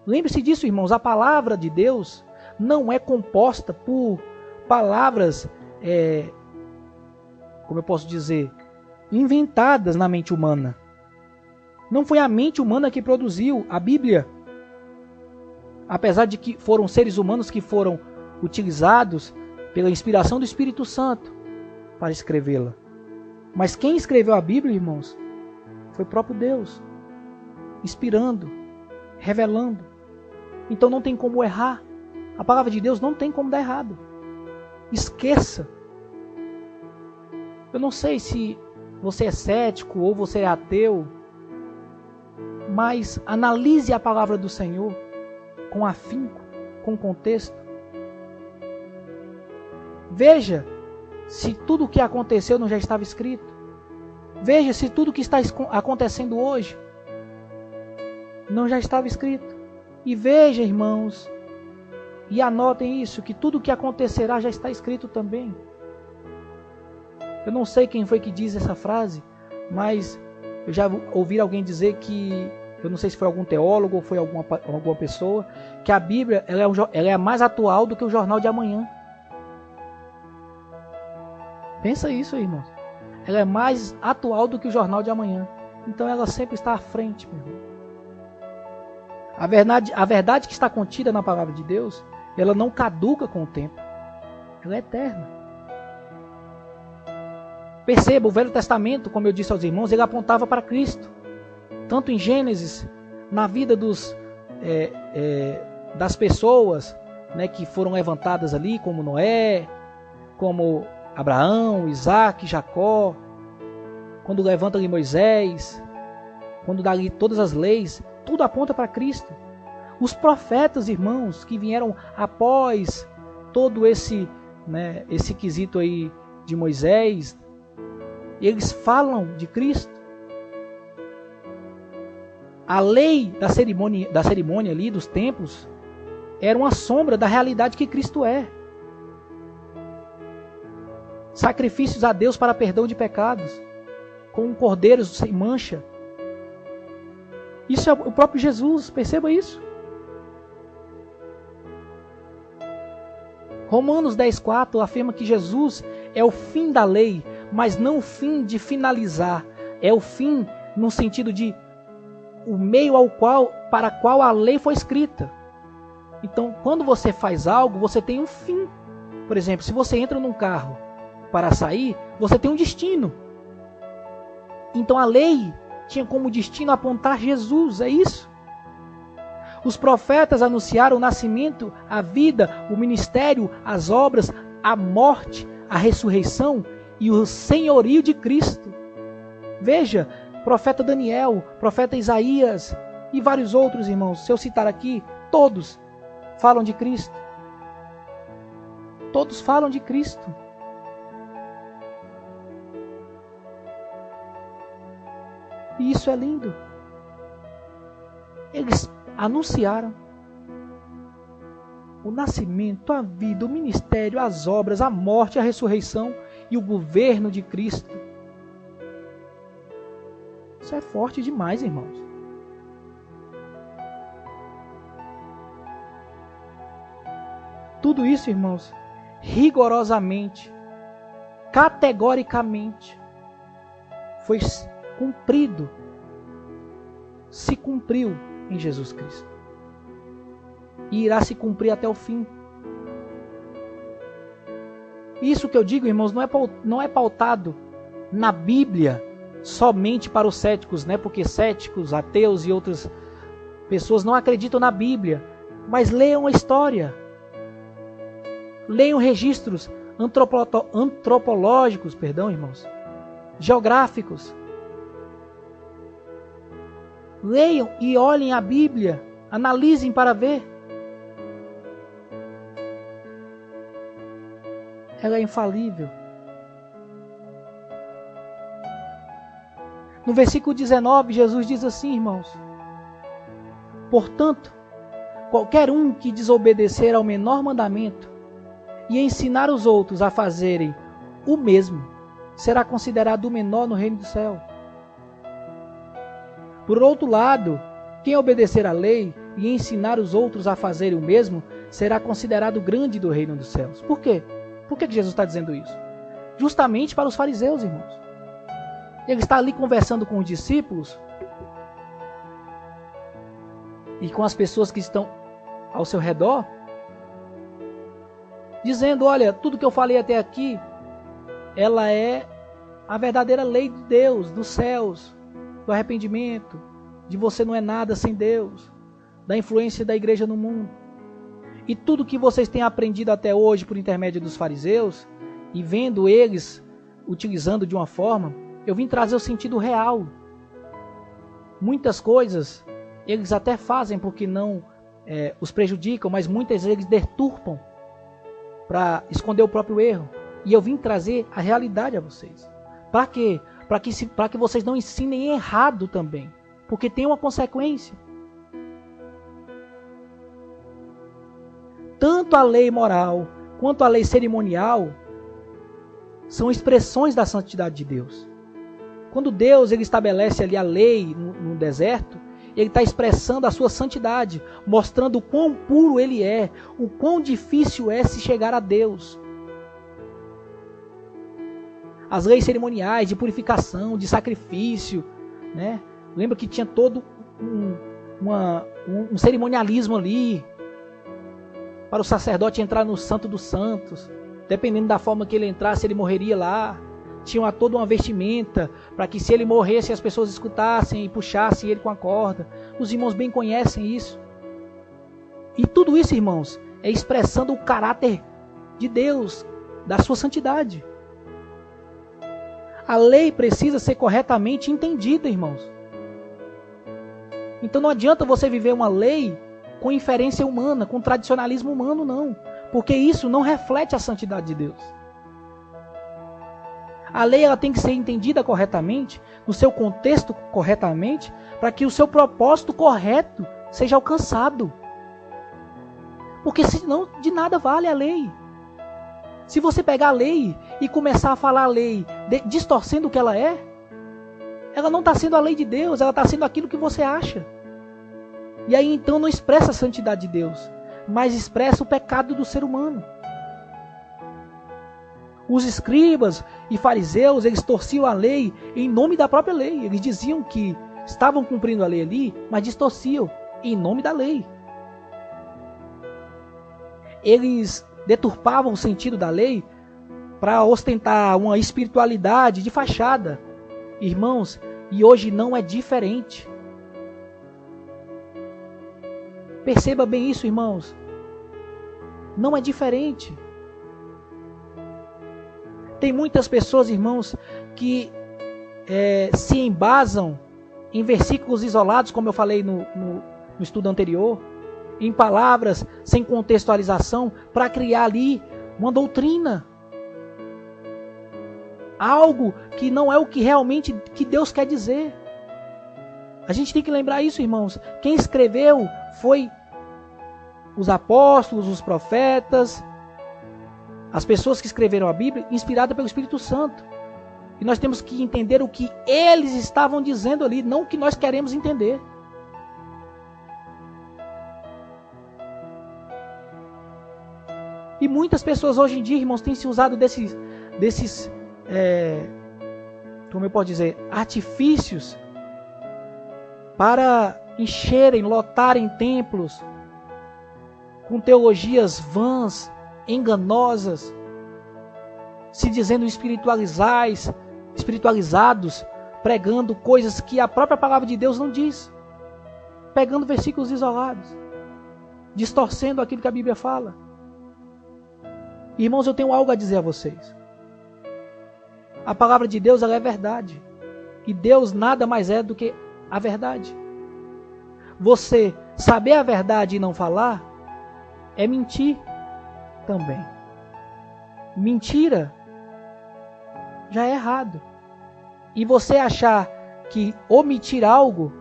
Lembre-se disso, irmãos. A palavra de Deus não é composta por palavras, como eu posso dizer, inventadas na mente humana. Não foi a mente humana que produziu a Bíblia. Apesar de que foram seres humanos que foram utilizados pela inspiração do Espírito Santo para escrevê-la. Mas quem escreveu a Bíblia, irmãos, foi o próprio Deus. Inspirando, revelando. Então não tem como errar. A palavra de Deus não tem como dar errado. Esqueça. Eu não sei se você é cético ou você é ateu, mas analise a palavra do Senhor com afinco, com contexto. Veja se tudo o que aconteceu não já estava escrito. Veja se tudo o que está acontecendo hoje não já estava escrito. E veja, irmãos, e anotem isso, que tudo o que acontecerá já está escrito também. Eu não sei quem foi que diz essa frase, mas eu já ouvi alguém dizer que, eu não sei se foi algum teólogo ou foi alguma pessoa, que a Bíblia ela é mais atual do que o jornal de amanhã. Pensa isso, irmãos. Ela é mais atual do que o jornal de amanhã. Então ela sempre está à frente, meu irmão. A verdade que está contida na palavra de Deus, ela não caduca com o tempo. Ela é eterna. Perceba, o Velho Testamento, como eu disse aos irmãos, ele apontava para Cristo. Tanto em Gênesis, na vida das pessoas, né, que foram levantadas ali, como Noé, como Abraão, Isaac, Jacó, quando levanta ali Moisés, quando dá ali todas as leis, tudo aponta para Cristo. Os profetas, irmãos, que vieram após todo esse quesito aí de Moisés, eles falam de Cristo. A lei da cerimônia ali, dos templos, era uma sombra da realidade que Cristo é. Sacrifícios a Deus para perdão de pecados, com cordeiros sem mancha. Isso é o próprio Jesus, perceba isso. Romanos 10,4 afirma que Jesus é o fim da lei, mas não o fim de finalizar. É o fim no sentido de o meio para qual a lei foi escrita. Então, quando você faz algo, você tem um fim. Por exemplo, se você entra num carro para sair, você tem um destino. Então a lei tinha como destino apontar Jesus, é isso. Os profetas anunciaram o nascimento, a vida, o ministério, as obras, a morte, a ressurreição e o senhorio de Cristo. Veja, profeta Daniel, profeta Isaías e vários outros, irmãos, se eu citar aqui, todos falam de Cristo. Todos falam de Cristo. E isso é lindo. Eles anunciaram o nascimento, a vida, o ministério, as obras, a morte, a ressurreição e o governo de Cristo. Isso é forte demais, irmãos. Tudo isso, irmãos, rigorosamente, categoricamente, foi cumprido, se cumpriu em Jesus Cristo. E irá se cumprir até o fim. Isso que eu digo, irmãos, não é pautado na Bíblia somente para os céticos, né? Porque céticos, ateus e outras pessoas não acreditam na Bíblia. Mas leiam a história. Leiam registros antropológicos, irmãos, geográficos. Leiam e olhem a Bíblia, analisem para ver. Ela é infalível. No versículo 19, Jesus diz assim, irmãos: portanto, qualquer um que desobedecer ao menor mandamento e ensinar os outros a fazerem o mesmo, será considerado o menor no reino do céu. Por outro lado, quem obedecer à lei e ensinar os outros a fazerem o mesmo, será considerado grande do reino dos céus. Por quê? Por que Jesus está dizendo isso? Justamente para os fariseus, irmãos. Ele está ali conversando com os discípulos e com as pessoas que estão ao seu redor, dizendo: olha, tudo que eu falei até aqui, ela é a verdadeira lei de Deus, dos céus, do arrependimento, de você não é nada sem Deus, da influência da igreja no mundo. E tudo que vocês têm aprendido até hoje por intermédio dos fariseus, e vendo eles utilizando de uma forma, eu vim trazer o sentido real. Muitas coisas eles até fazem porque não os prejudicam, mas muitas eles deturpam para esconder o próprio erro. E eu vim trazer a realidade a vocês. Para quê? Para que vocês não ensinem errado também. Porque tem uma consequência. Tanto a lei moral quanto a lei cerimonial são expressões da santidade de Deus. Quando Deus ele estabelece ali a lei no deserto, ele está expressando a sua santidade, mostrando o quão puro ele é, o quão difícil é se chegar a Deus. As leis cerimoniais de purificação, de sacrifício, né? Lembra que tinha todo um cerimonialismo ali, para o sacerdote entrar no Santo dos Santos. Dependendo da forma que ele entrasse, ele morreria lá. Tinha toda uma vestimenta, para que se ele morresse, as pessoas escutassem e puxassem ele com a corda. Os irmãos bem conhecem isso. E tudo isso, irmãos, é expressando o caráter de Deus, da sua santidade. A lei precisa ser corretamente entendida, irmãos. Então não adianta você viver uma lei com inferência humana, com tradicionalismo humano, não. Porque isso não reflete a santidade de Deus. A lei ela tem que ser entendida corretamente, no seu contexto corretamente, para que o seu propósito correto seja alcançado. Porque senão de nada vale a lei. Se você pegar a lei e começar a falar a lei distorcendo o que ela não está sendo a lei de Deus, ela está sendo aquilo que você acha. E aí então não expressa a santidade de Deus, mas expressa o pecado do ser humano. Os escribas e fariseus, eles torciam a lei em nome da própria lei. Eles diziam que estavam cumprindo a lei ali, mas distorciam em nome da lei. Eles deturpavam o sentido da lei para ostentar uma espiritualidade de fachada. Irmãos, e hoje não é diferente. Perceba bem isso, irmãos. Não é diferente. Tem muitas pessoas, irmãos, que se embasam em versículos isolados, como eu falei no estudo anterior, em palavras sem contextualização, para criar ali uma doutrina. Algo que não é o que realmente que Deus quer dizer. A gente tem que lembrar isso, irmãos. Quem escreveu foi os apóstolos, os profetas, as pessoas que escreveram a Bíblia, inspirada pelo Espírito Santo. E nós temos que entender o que eles estavam dizendo ali, não o que nós queremos entender. E muitas pessoas hoje em dia, irmãos, têm se usado desses como eu posso dizer, artifícios para encherem, lotarem templos com teologias vãs, enganosas, se dizendo espiritualizados, pregando coisas que a própria palavra de Deus não diz, pegando versículos isolados, distorcendo aquilo que a Bíblia fala. Irmãos, eu tenho algo a dizer a vocês. A palavra de Deus, ela é verdade. E Deus nada mais é do que a verdade. Você saber a verdade e não falar é mentir também. Mentira já é errado. E você achar que omitir algo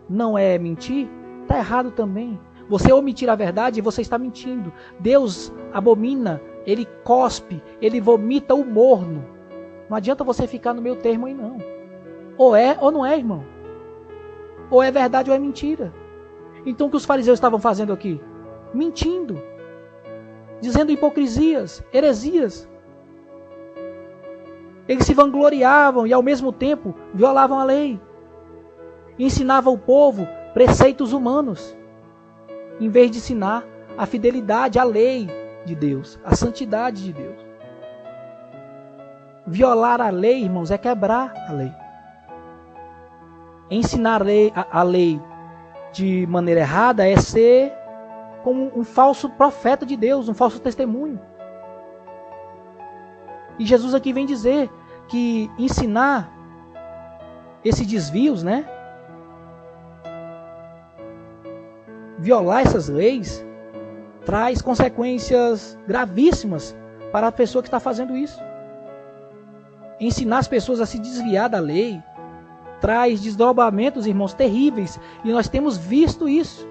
não é mentir, está errado também. Você omitir a verdade, você está mentindo. Deus abomina, Ele cospe, Ele vomita o morno. Não adianta você ficar no meio termo aí não. Ou é ou não é, irmão. Ou é verdade ou é mentira. Então o que os fariseus estavam fazendo aqui? Mentindo. Dizendo hipocrisias, heresias. Eles se vangloriavam e ao mesmo tempo violavam a lei. Ensinavam o povo preceitos humanos, em vez de ensinar a fidelidade à lei de Deus, a santidade de Deus. Violar a lei, irmãos, é quebrar a lei. Ensinar a lei de maneira errada é ser como um falso profeta de Deus, um falso testemunho. E Jesus aqui vem dizer que ensinar esses desvios, né? Violar essas leis traz consequências gravíssimas para a pessoa que está fazendo isso. Ensinar as pessoas a se desviar da lei traz desdobramentos, irmãos, terríveis. E nós temos visto isso.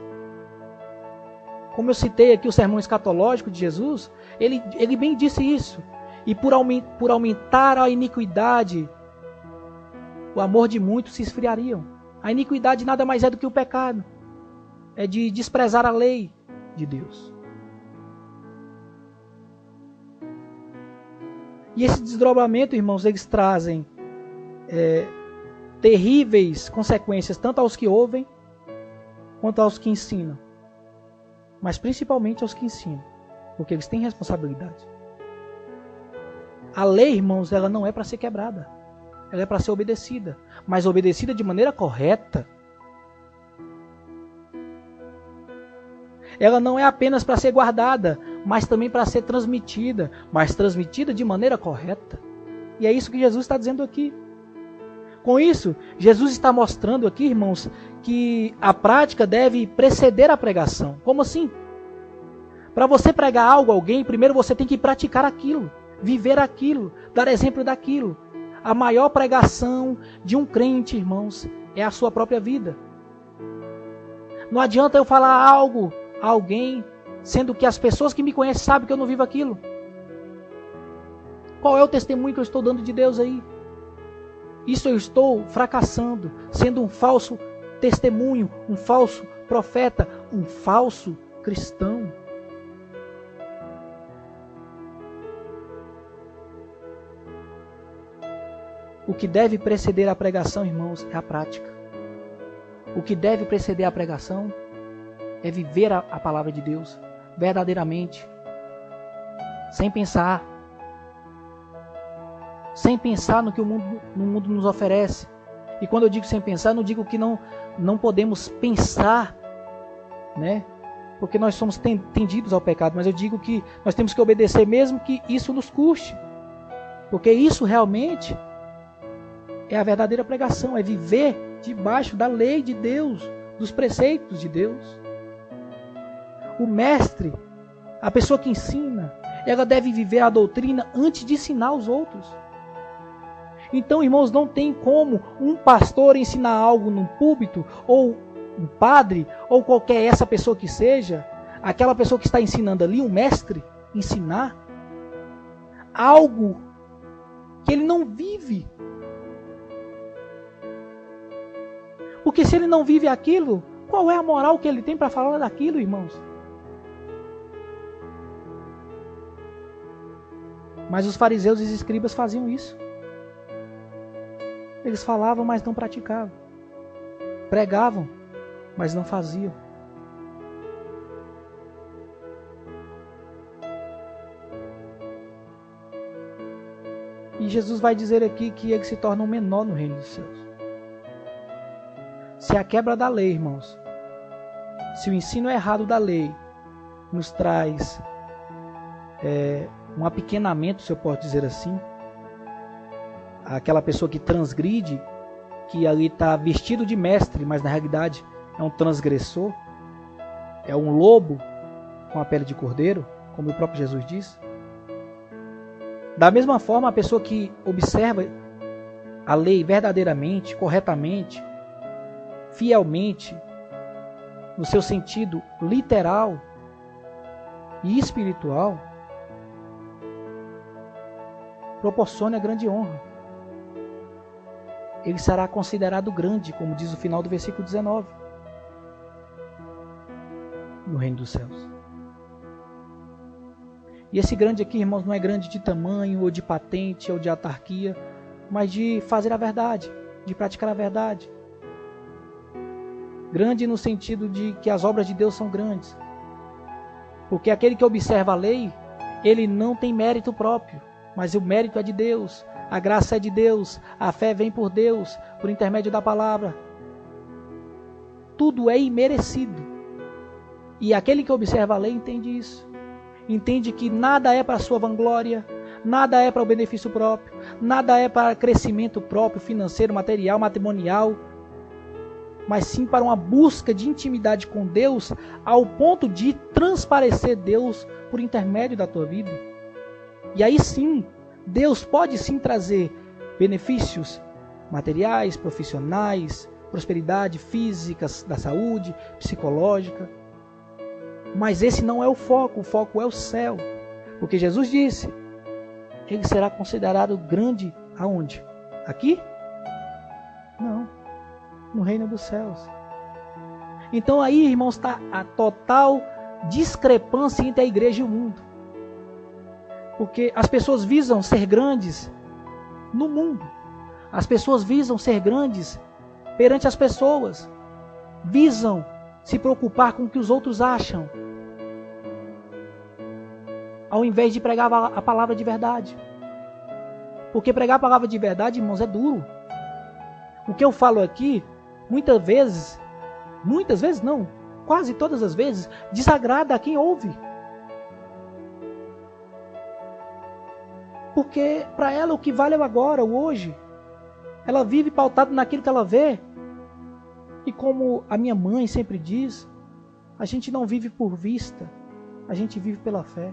Como eu citei aqui o sermão escatológico de Jesus, ele bem disse isso. E por aumentar a iniquidade, o amor de muitos se esfriariam. A iniquidade nada mais é do que o pecado. É de desprezar a lei de Deus. E esse desdobramento, irmãos, eles trazem terríveis consequências, tanto aos que ouvem, quanto aos que ensinam. Mas principalmente aos que ensinam, porque eles têm responsabilidade. A lei, irmãos, ela não é para ser quebrada. Ela é para ser obedecida, mas obedecida de maneira correta. Ela não é apenas para ser guardada, mas também para ser transmitida, mas transmitida de maneira correta. E é isso que Jesus está dizendo aqui. Com isso, Jesus está mostrando aqui, irmãos, que a prática deve preceder a pregação. Como assim? Para você pregar algo a alguém, primeiro você tem que praticar aquilo, viver aquilo, dar exemplo daquilo. A maior pregação de um crente, irmãos, é a sua própria vida. Não adianta eu falar algo a alguém, sendo que as pessoas que me conhecem sabem que eu não vivo aquilo. Qual é o testemunho que eu estou dando de Deus aí? Isso eu estou fracassando, sendo um falso testemunho, um falso profeta, um falso cristão. O que deve preceder a pregação, irmãos, é a prática. O que deve preceder a pregação é viver a palavra de Deus verdadeiramente, sem pensar no que o mundo nos oferece. E quando eu digo sem pensar, não digo que não podemos pensar né? Porque nós somos tendidos ao pecado, mas eu digo que nós temos que obedecer mesmo que isso nos custe. Porque isso realmente é a verdadeira pregação, é viver debaixo da lei de Deus, dos preceitos de Deus. O mestre, a pessoa que ensina, ela deve viver a doutrina antes de ensinar os outros. Então, irmãos, não tem como um pastor ensinar algo num púlpito, ou um padre, ou qualquer essa pessoa que seja, aquela pessoa que está ensinando ali, um mestre, ensinar algo que ele não vive. Porque se ele não vive aquilo, qual é a moral que ele tem para falar daquilo, irmãos? Mas os fariseus e os escribas faziam isso. Eles falavam, mas não praticavam. Pregavam, mas não faziam. E Jesus vai dizer aqui que ele se torna um menor no reino dos céus. Se a quebra da lei, irmãos, se o ensino errado da lei nos traz um apequenamento, se eu posso dizer assim, aquela pessoa que transgride, que ali está vestido de mestre, mas na realidade é um transgressor, é um lobo com a pele de cordeiro, como o próprio Jesus diz. Da mesma forma, a pessoa que observa a lei verdadeiramente, corretamente, fielmente, no seu sentido literal e espiritual, proporciona grande honra. Ele será considerado grande, como diz o final do versículo 19, no reino dos céus. E esse grande aqui, irmãos, não é grande de tamanho, ou de patente, ou de autarquia, mas de fazer a verdade, de praticar a verdade. Grande no sentido de que as obras de Deus são grandes. Porque aquele que observa a lei, ele não tem mérito próprio, mas o mérito é de Deus, a graça é de Deus, a fé vem por Deus, por intermédio da palavra. Tudo é imerecido. E aquele que observa a lei entende isso. Entende que nada é para a sua vanglória, nada é para o benefício próprio, nada é para crescimento próprio, financeiro, material, matrimonial, mas sim para uma busca de intimidade com Deus, ao ponto de transparecer Deus por intermédio da tua vida. E aí sim, Deus pode sim trazer benefícios materiais, profissionais, prosperidade física, da saúde, psicológica. Mas esse não é o foco é o céu. Porque Jesus disse, ele será considerado grande aonde? Aqui? Não. No reino dos céus. Então aí, irmãos, está a total discrepância entre a igreja e o mundo. Porque as pessoas visam ser grandes no mundo. As pessoas visam ser grandes perante as pessoas. Visam se preocupar com o que os outros acham, ao invés de pregar a palavra de verdade. Porque pregar a palavra de verdade, irmãos, é duro. O que eu falo aqui, muitas vezes não, quase todas as vezes, desagrada a quem ouve. Porque para ela o que vale é o agora, o hoje. Ela vive pautada naquilo que ela vê. E como a minha mãe sempre diz, a gente não vive por vista, a gente vive pela fé.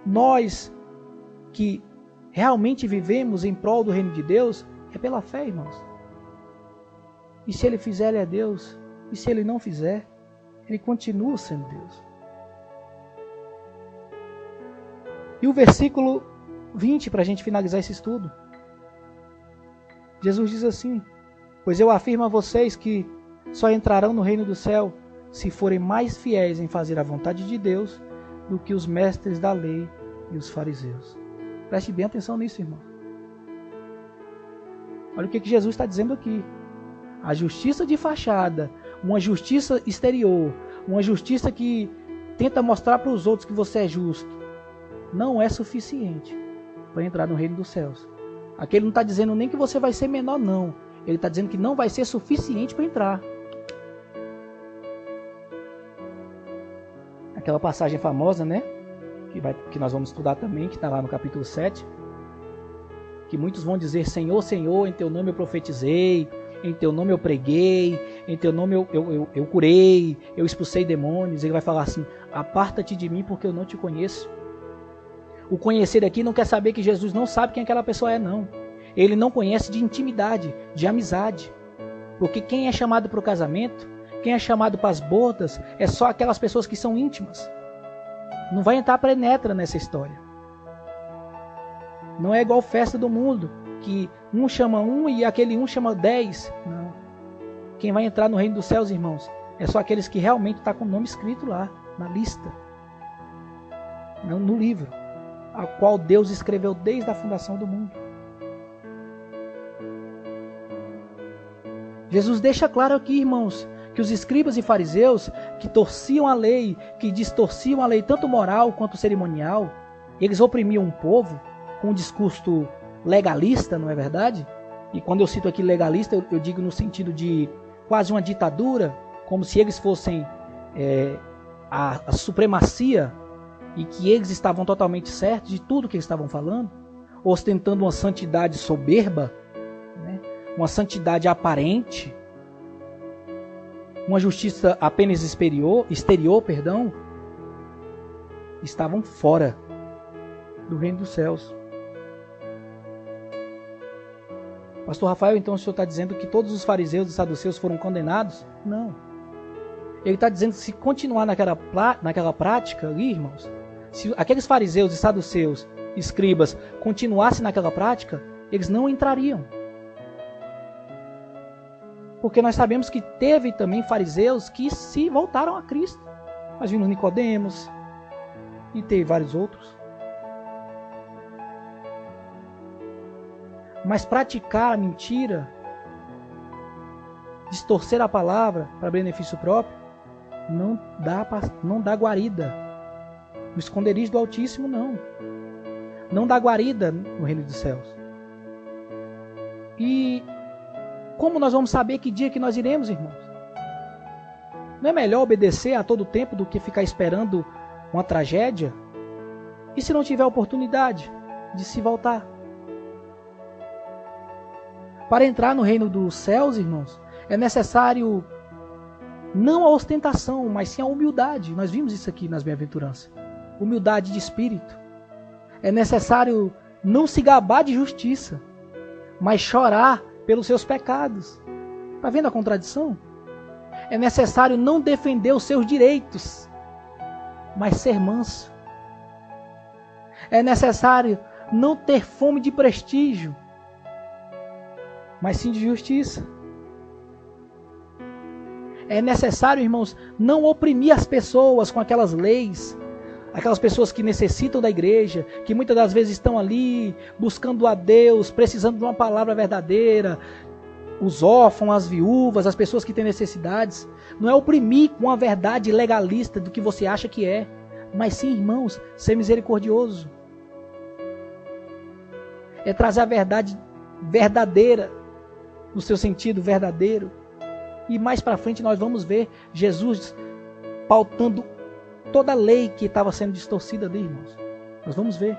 Nós que realmente vivemos em prol do reino de Deus, é pela fé, irmãos. E se ele fizer, ele é Deus. E se ele não fizer, ele continua sendo Deus. E o versículo 20, para a gente finalizar esse estudo. Jesus diz assim: pois eu afirmo a vocês que só entrarão no reino do céu se forem mais fiéis em fazer a vontade de Deus do que os mestres da lei e os fariseus. Preste bem atenção nisso, irmão. Olha o que Jesus está dizendo aqui. A justiça de fachada, uma justiça exterior, uma justiça que tenta mostrar para os outros que você é justo, não é suficiente para entrar no reino dos céus. Aqui ele não está dizendo nem que você vai ser menor, não. Ele está dizendo que não vai ser suficiente para entrar. Aquela passagem famosa, né? Que nós vamos estudar também, que está lá no capítulo 7. Que muitos vão dizer: Senhor, Senhor, em teu nome eu profetizei, em teu nome eu preguei, em teu nome eu curei, eu expulsei demônios. Ele vai falar assim: aparta-te de mim porque eu não te conheço. O conhecer aqui não quer saber que Jesus não sabe quem aquela pessoa é, não. Ele não conhece de intimidade, de amizade. Porque quem é chamado para o casamento, quem é chamado para as bodas, é só aquelas pessoas que são íntimas. Não vai entrar penetra nessa história. Não é igual festa do mundo, que um chama um e aquele um chama 10. Não. Quem vai entrar no reino dos céus, irmãos, é só aqueles que realmente estão com o nome escrito lá, na lista. Não no livro, a qual Deus escreveu desde a fundação do mundo. Jesus deixa claro aqui, irmãos, que os escribas e fariseus que torciam a lei, que distorciam a lei tanto moral quanto cerimonial, eles oprimiam o povo com um discurso legalista, não é verdade? E quando eu cito aqui legalista, eu digo no sentido de quase uma ditadura, como se eles fossem a supremacia e que eles estavam totalmente certos de tudo que eles estavam falando, ostentando uma santidade soberba, né? Uma santidade aparente, uma justiça apenas exterior, estavam fora do reino dos céus. Pastor Rafael, então o senhor está dizendo que todos os fariseus e saduceus foram condenados? Não. Ele está dizendo que se continuar naquela prática ali, irmãos, se aqueles fariseus e saduceus, escribas, continuassem naquela prática, eles não entrariam. Porque nós sabemos que teve também fariseus que se voltaram a Cristo. Nós vimos Nicodemos e teve vários outros. Mas praticar a mentira, distorcer a palavra para benefício próprio, não dá guarida. No esconderijo do Altíssimo, não. Não dá guarida no reino dos céus. E como nós vamos saber que dia que nós iremos, irmãos? Não é melhor obedecer a todo tempo do que ficar esperando uma tragédia? E se não tiver oportunidade de se voltar? Para entrar no reino dos céus, irmãos, é necessário não a ostentação, mas sim a humildade. Nós vimos isso aqui nas bem-aventuranças. Humildade de espírito. É necessário não se gabar de justiça, mas chorar pelos seus pecados. Está vendo a contradição? É necessário não defender os seus direitos, mas ser manso. É necessário não ter fome de prestígio, mas sim de justiça. É necessário, irmãos, não oprimir as pessoas com aquelas leis, aquelas pessoas que necessitam da igreja, que muitas das vezes estão ali buscando a Deus, precisando de uma palavra verdadeira, os órfãos, as viúvas, as pessoas que têm necessidades. Não é oprimir com a verdade legalista do que você acha que é, mas sim, irmãos, ser misericordioso. É trazer a verdade verdadeira, no seu sentido verdadeiro. E mais para frente nós vamos ver Jesus pautando toda a lei que estava sendo distorcida ali, irmãos. Nós vamos ver.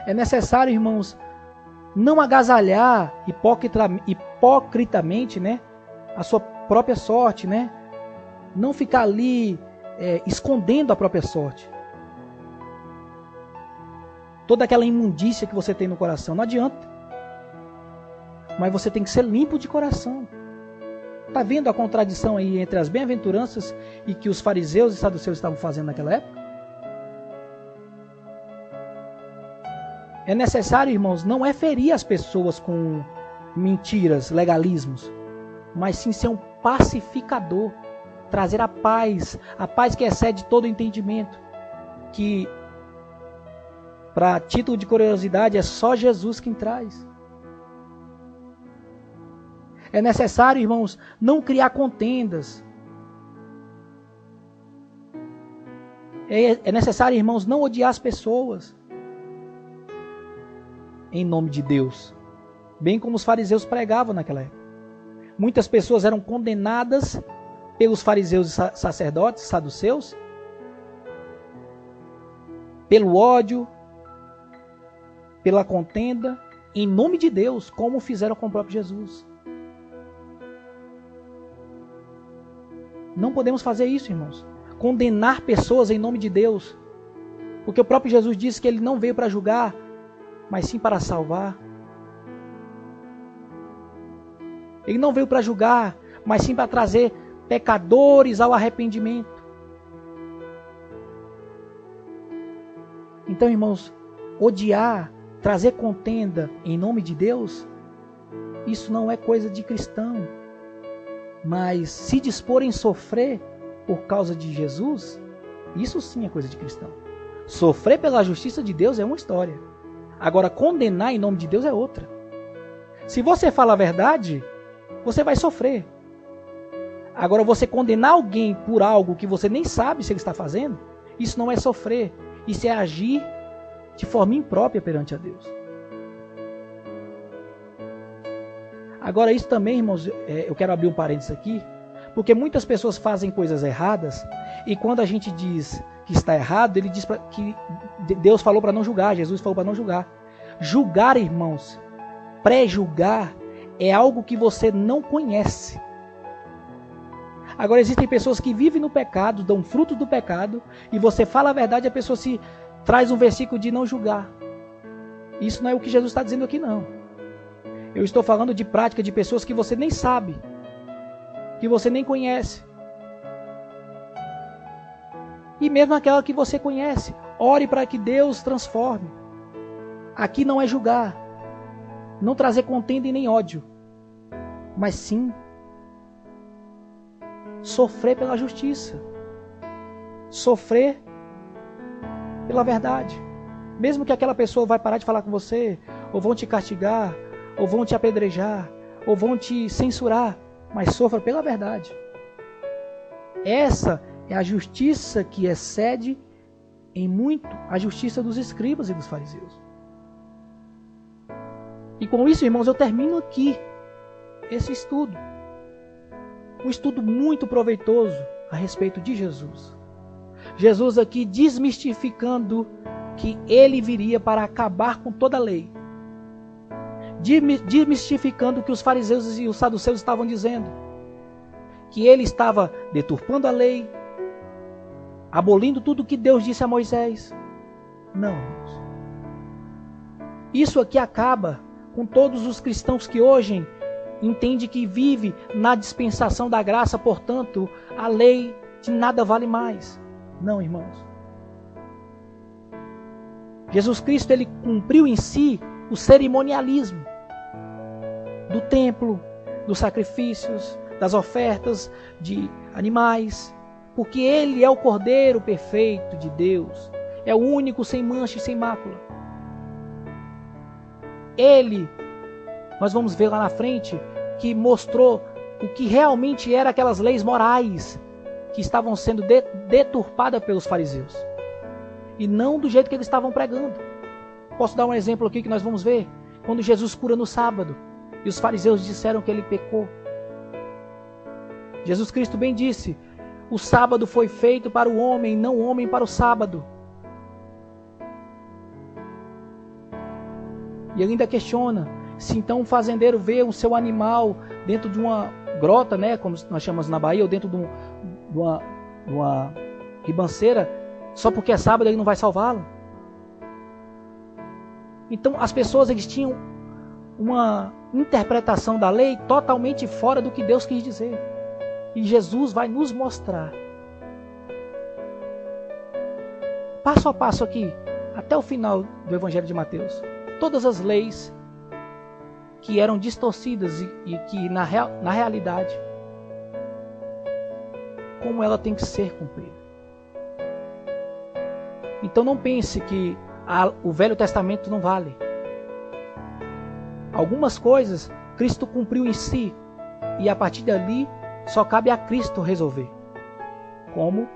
É necessário, irmãos, não agasalhar hipocritamente, né, a sua própria sorte, né? Não ficar ali escondendo a própria sorte. Toda aquela imundícia que você tem no coração, não adianta. Mas você tem que ser limpo de coração. Está vendo a contradição aí entre as bem-aventuranças e que os fariseus e saduceus estavam fazendo naquela época? É necessário, irmãos, não é ferir as pessoas com mentiras, legalismos, mas sim ser um pacificador, trazer a paz que excede todo entendimento, que, para título de curiosidade, é só Jesus quem traz. É necessário, irmãos, não criar contendas. É necessário, irmãos, não odiar as pessoas. Em nome de Deus. Bem como os fariseus pregavam naquela época. Muitas pessoas eram condenadas pelos fariseus e sacerdotes, saduceus, pelo ódio, pela contenda, em nome de Deus, como fizeram com o próprio Jesus. Não podemos fazer isso, irmãos. Condenar pessoas em nome de Deus. Porque o próprio Jesus disse que ele não veio para julgar, mas sim para salvar. Ele não veio para julgar, mas sim para trazer pecadores ao arrependimento. Então, irmãos, odiar, trazer contenda em nome de Deus, isso não é coisa de cristão. Mas se dispor em sofrer por causa de Jesus, isso sim é coisa de cristão. Sofrer pela justiça de Deus é uma história. Agora, condenar em nome de Deus é outra. Se você fala a verdade, você vai sofrer. Agora, você condenar alguém por algo que você nem sabe se ele está fazendo, isso não é sofrer. Isso é agir de forma imprópria perante a Deus. Agora, isso também, irmãos, eu quero abrir um parênteses aqui, porque muitas pessoas fazem coisas erradas, e quando a gente diz que está errado, ele diz que Deus falou para não julgar, Jesus falou para não julgar. Julgar, irmãos, pré-julgar, é algo que você não conhece. Agora, existem pessoas que vivem no pecado, dão fruto do pecado, e você fala a verdade, a pessoa se traz um versículo de não julgar. Isso não é o que Jesus está dizendo aqui, não. Eu estou falando de prática de pessoas que você nem sabe, que você nem conhece. E mesmo aquela que você conhece, ore para que Deus transforme. Aqui não é julgar, não trazer contenda e nem ódio, mas sim sofrer pela justiça, sofrer pela verdade. Mesmo que aquela pessoa vai parar de falar com você, ou vão te castigar, ou vão te apedrejar, ou vão te censurar, mas sofra pela verdade. Essa é a justiça que excede em muito a justiça dos escribas e dos fariseus. E com isso, irmãos, eu termino aqui esse estudo. Um estudo muito proveitoso a respeito de Jesus. Jesus aqui desmistificando que ele viria para acabar com toda a lei. Desmistificando o que os fariseus e os saduceus estavam dizendo. Que ele estava deturpando a lei, abolindo tudo o que Deus disse a Moisés. Não, irmãos. Isso aqui acaba com todos os cristãos que hoje entendem que vive na dispensação da graça, portanto, a lei de nada vale mais. Não, irmãos. Jesus Cristo, ele cumpriu em si o cerimonialismo do templo, dos sacrifícios, das ofertas de animais, porque ele é o Cordeiro perfeito de Deus, é o único sem mancha e sem mácula. Ele, nós vamos ver lá na frente, que mostrou o que realmente eram aquelas leis morais que estavam sendo deturpadas pelos fariseus, e não do jeito que eles estavam pregando. Posso dar um exemplo aqui que nós vamos ver? Quando Jesus cura no sábado, e os fariseus disseram que ele pecou. Jesus Cristo bem disse: o sábado foi feito para o homem, não o homem para o sábado. E ele ainda questiona se então um fazendeiro vê o seu animal dentro de uma grota, né, como nós chamamos na Bahia, ou dentro de uma ribanceira, só porque é sábado ele não vai salvá-lo. Então as pessoas, eles tinham uma interpretação da lei totalmente fora do que Deus quis dizer. E Jesus vai nos mostrar, passo a passo aqui, até o final do Evangelho de Mateus, todas as leis que eram distorcidas e que na realidade, como ela tem que ser cumprida. Então não pense que o Velho Testamento não vale. Algumas coisas Cristo cumpriu em si, e a partir dali só cabe a Cristo resolver, como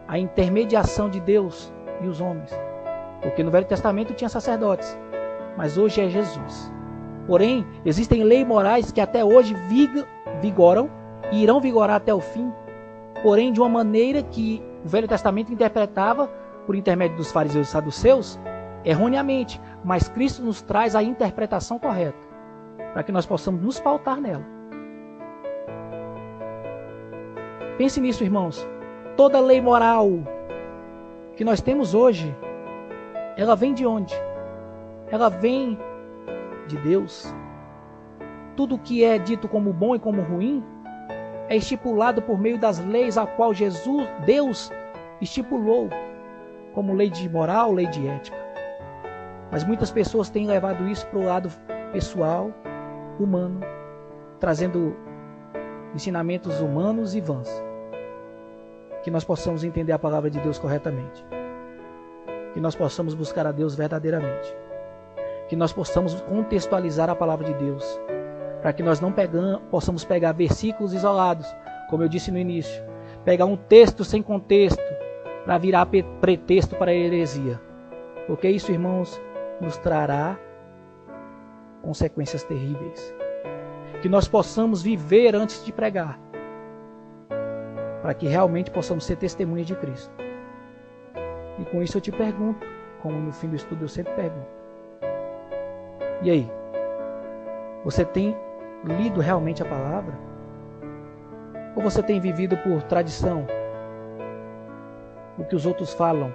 a intermediação de Deus e os homens. Porque no Velho Testamento tinha sacerdotes, mas hoje é Jesus. Porém, existem leis morais que até hoje vigoram e irão vigorar até o fim, porém de uma maneira que o Velho Testamento interpretava por intermédio dos fariseus e saduceus erroneamente, mas Cristo nos traz a interpretação correta, para que nós possamos nos pautar nela. Pense nisso, irmãos. Toda lei moral que nós temos hoje, ela vem de onde? Ela vem de Deus. Tudo que é dito como bom e como ruim é estipulado por meio das leis a qual Deus estipulou como lei de moral, lei de ética. Mas muitas pessoas têm levado isso para o lado pessoal, humano, trazendo ensinamentos humanos e vãs. Que nós possamos entender a palavra de Deus corretamente. Que nós possamos buscar a Deus verdadeiramente. Que nós possamos contextualizar a palavra de Deus. Para que nós não possamos pegar versículos isolados, como eu disse no início. Pegar um texto sem contexto para virar pretexto para a heresia. Porque isso, irmãos, nos trará consequências terríveis. Que nós possamos viver antes de pregar. Para que realmente possamos ser testemunhas de Cristo. E com isso eu te pergunto, como no fim do estudo eu sempre pergunto. E aí? Você tem lido realmente a palavra? Ou você tem vivido por tradição? O que os outros falam?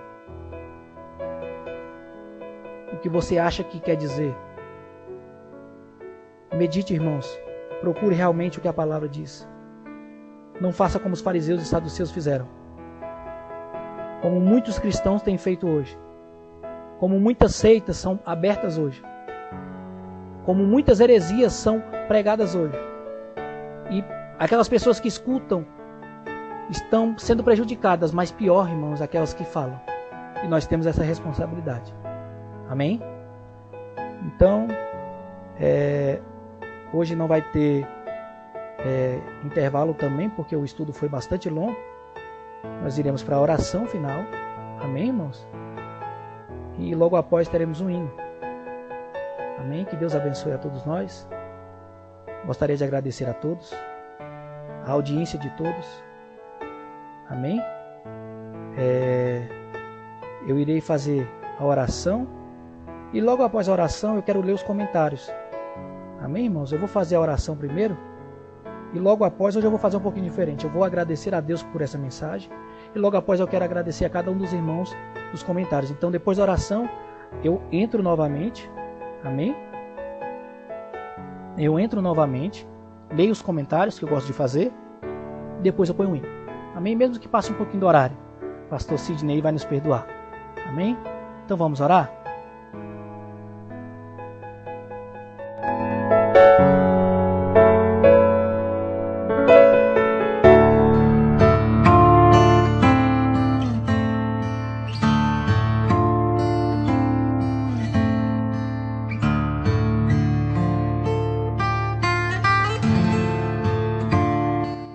O que você acha que quer dizer? Medite, irmãos. Procure realmente o que a palavra diz. Não faça como os fariseus e saduceus fizeram. Como muitos cristãos têm feito hoje. Como muitas seitas são abertas hoje. Como muitas heresias são pregadas hoje. E aquelas pessoas que escutam estão sendo prejudicadas, mas pior, irmãos, aquelas que falam. E nós temos essa responsabilidade. Amém? Então, hoje não vai ter intervalo também, porque o estudo foi bastante longo. Nós iremos para a oração final. Amém, irmãos? E logo após teremos um hino. Amém? Que Deus abençoe a todos nós. Gostaria de agradecer a todos, a audiência de todos. Amém? Eu irei fazer a oração e logo após a oração eu quero ler os comentários. Amém, irmãos? Eu vou fazer a oração primeiro e logo após hoje eu vou fazer um pouquinho diferente. Eu vou agradecer a Deus por essa mensagem e logo após eu quero agradecer a cada um dos irmãos dos comentários. Então depois da oração eu entro novamente. Amém? Eu entro novamente, leio os comentários que eu gosto de fazer, depois eu ponho um hino. Amém? Mesmo que passe um pouquinho do horário. Pastor Sidney vai nos perdoar. Amém? Então vamos orar?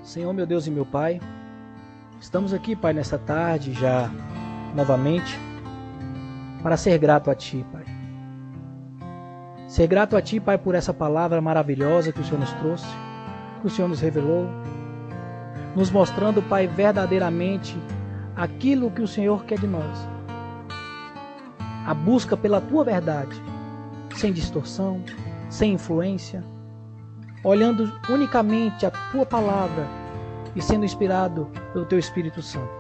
Senhor, meu Deus e meu Pai, estamos aqui, Pai, nessa tarde já novamente para ser grato a Ti, Pai. Ser grato a Ti, Pai, por essa palavra maravilhosa que o Senhor nos trouxe, que o Senhor nos revelou, nos mostrando, Pai, verdadeiramente aquilo que o Senhor quer de nós. A busca pela Tua verdade, sem distorção, sem influência, olhando unicamente a Tua palavra e sendo inspirado pelo Teu Espírito Santo.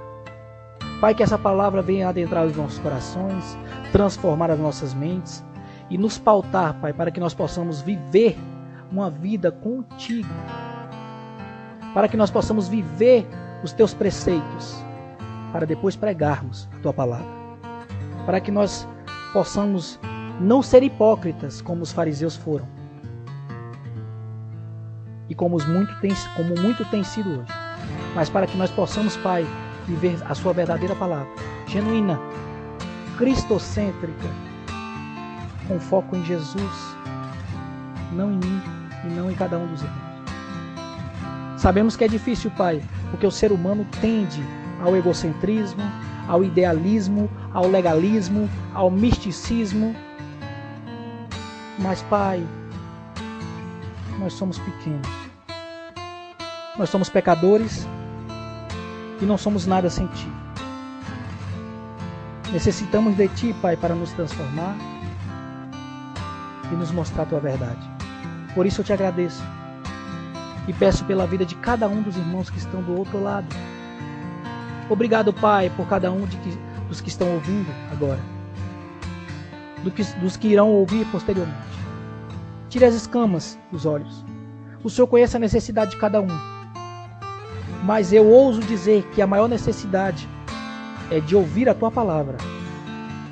Pai, que essa palavra venha adentrar os nossos corações, transformar as nossas mentes e nos pautar, Pai, para que nós possamos viver uma vida contigo, para que nós possamos viver os Teus preceitos, para depois pregarmos a Tua palavra, para que nós possamos não ser hipócritas como os fariseus foram, e como muito tem sido hoje, mas para que nós possamos, Pai, viver a Sua verdadeira palavra, genuína, cristocêntrica, com foco em Jesus, não em mim e não em cada um dos irmãos. Sabemos que é difícil, Pai, porque o ser humano tende ao egocentrismo, ao idealismo, ao legalismo, ao misticismo, mas, Pai, nós somos pequenos. Nós somos pecadores e não somos nada sem Ti. Necessitamos de Ti, Pai, para nos transformar e nos mostrar a Tua verdade. Por isso eu Te agradeço e peço pela vida de cada um dos irmãos que estão do outro lado. Obrigado, Pai, por cada um dos que estão ouvindo agora, dos que irão ouvir posteriormente. Tire as escamas dos olhos. O Senhor conhece a necessidade de cada um. Mas eu ouso dizer que a maior necessidade é de ouvir a Tua palavra.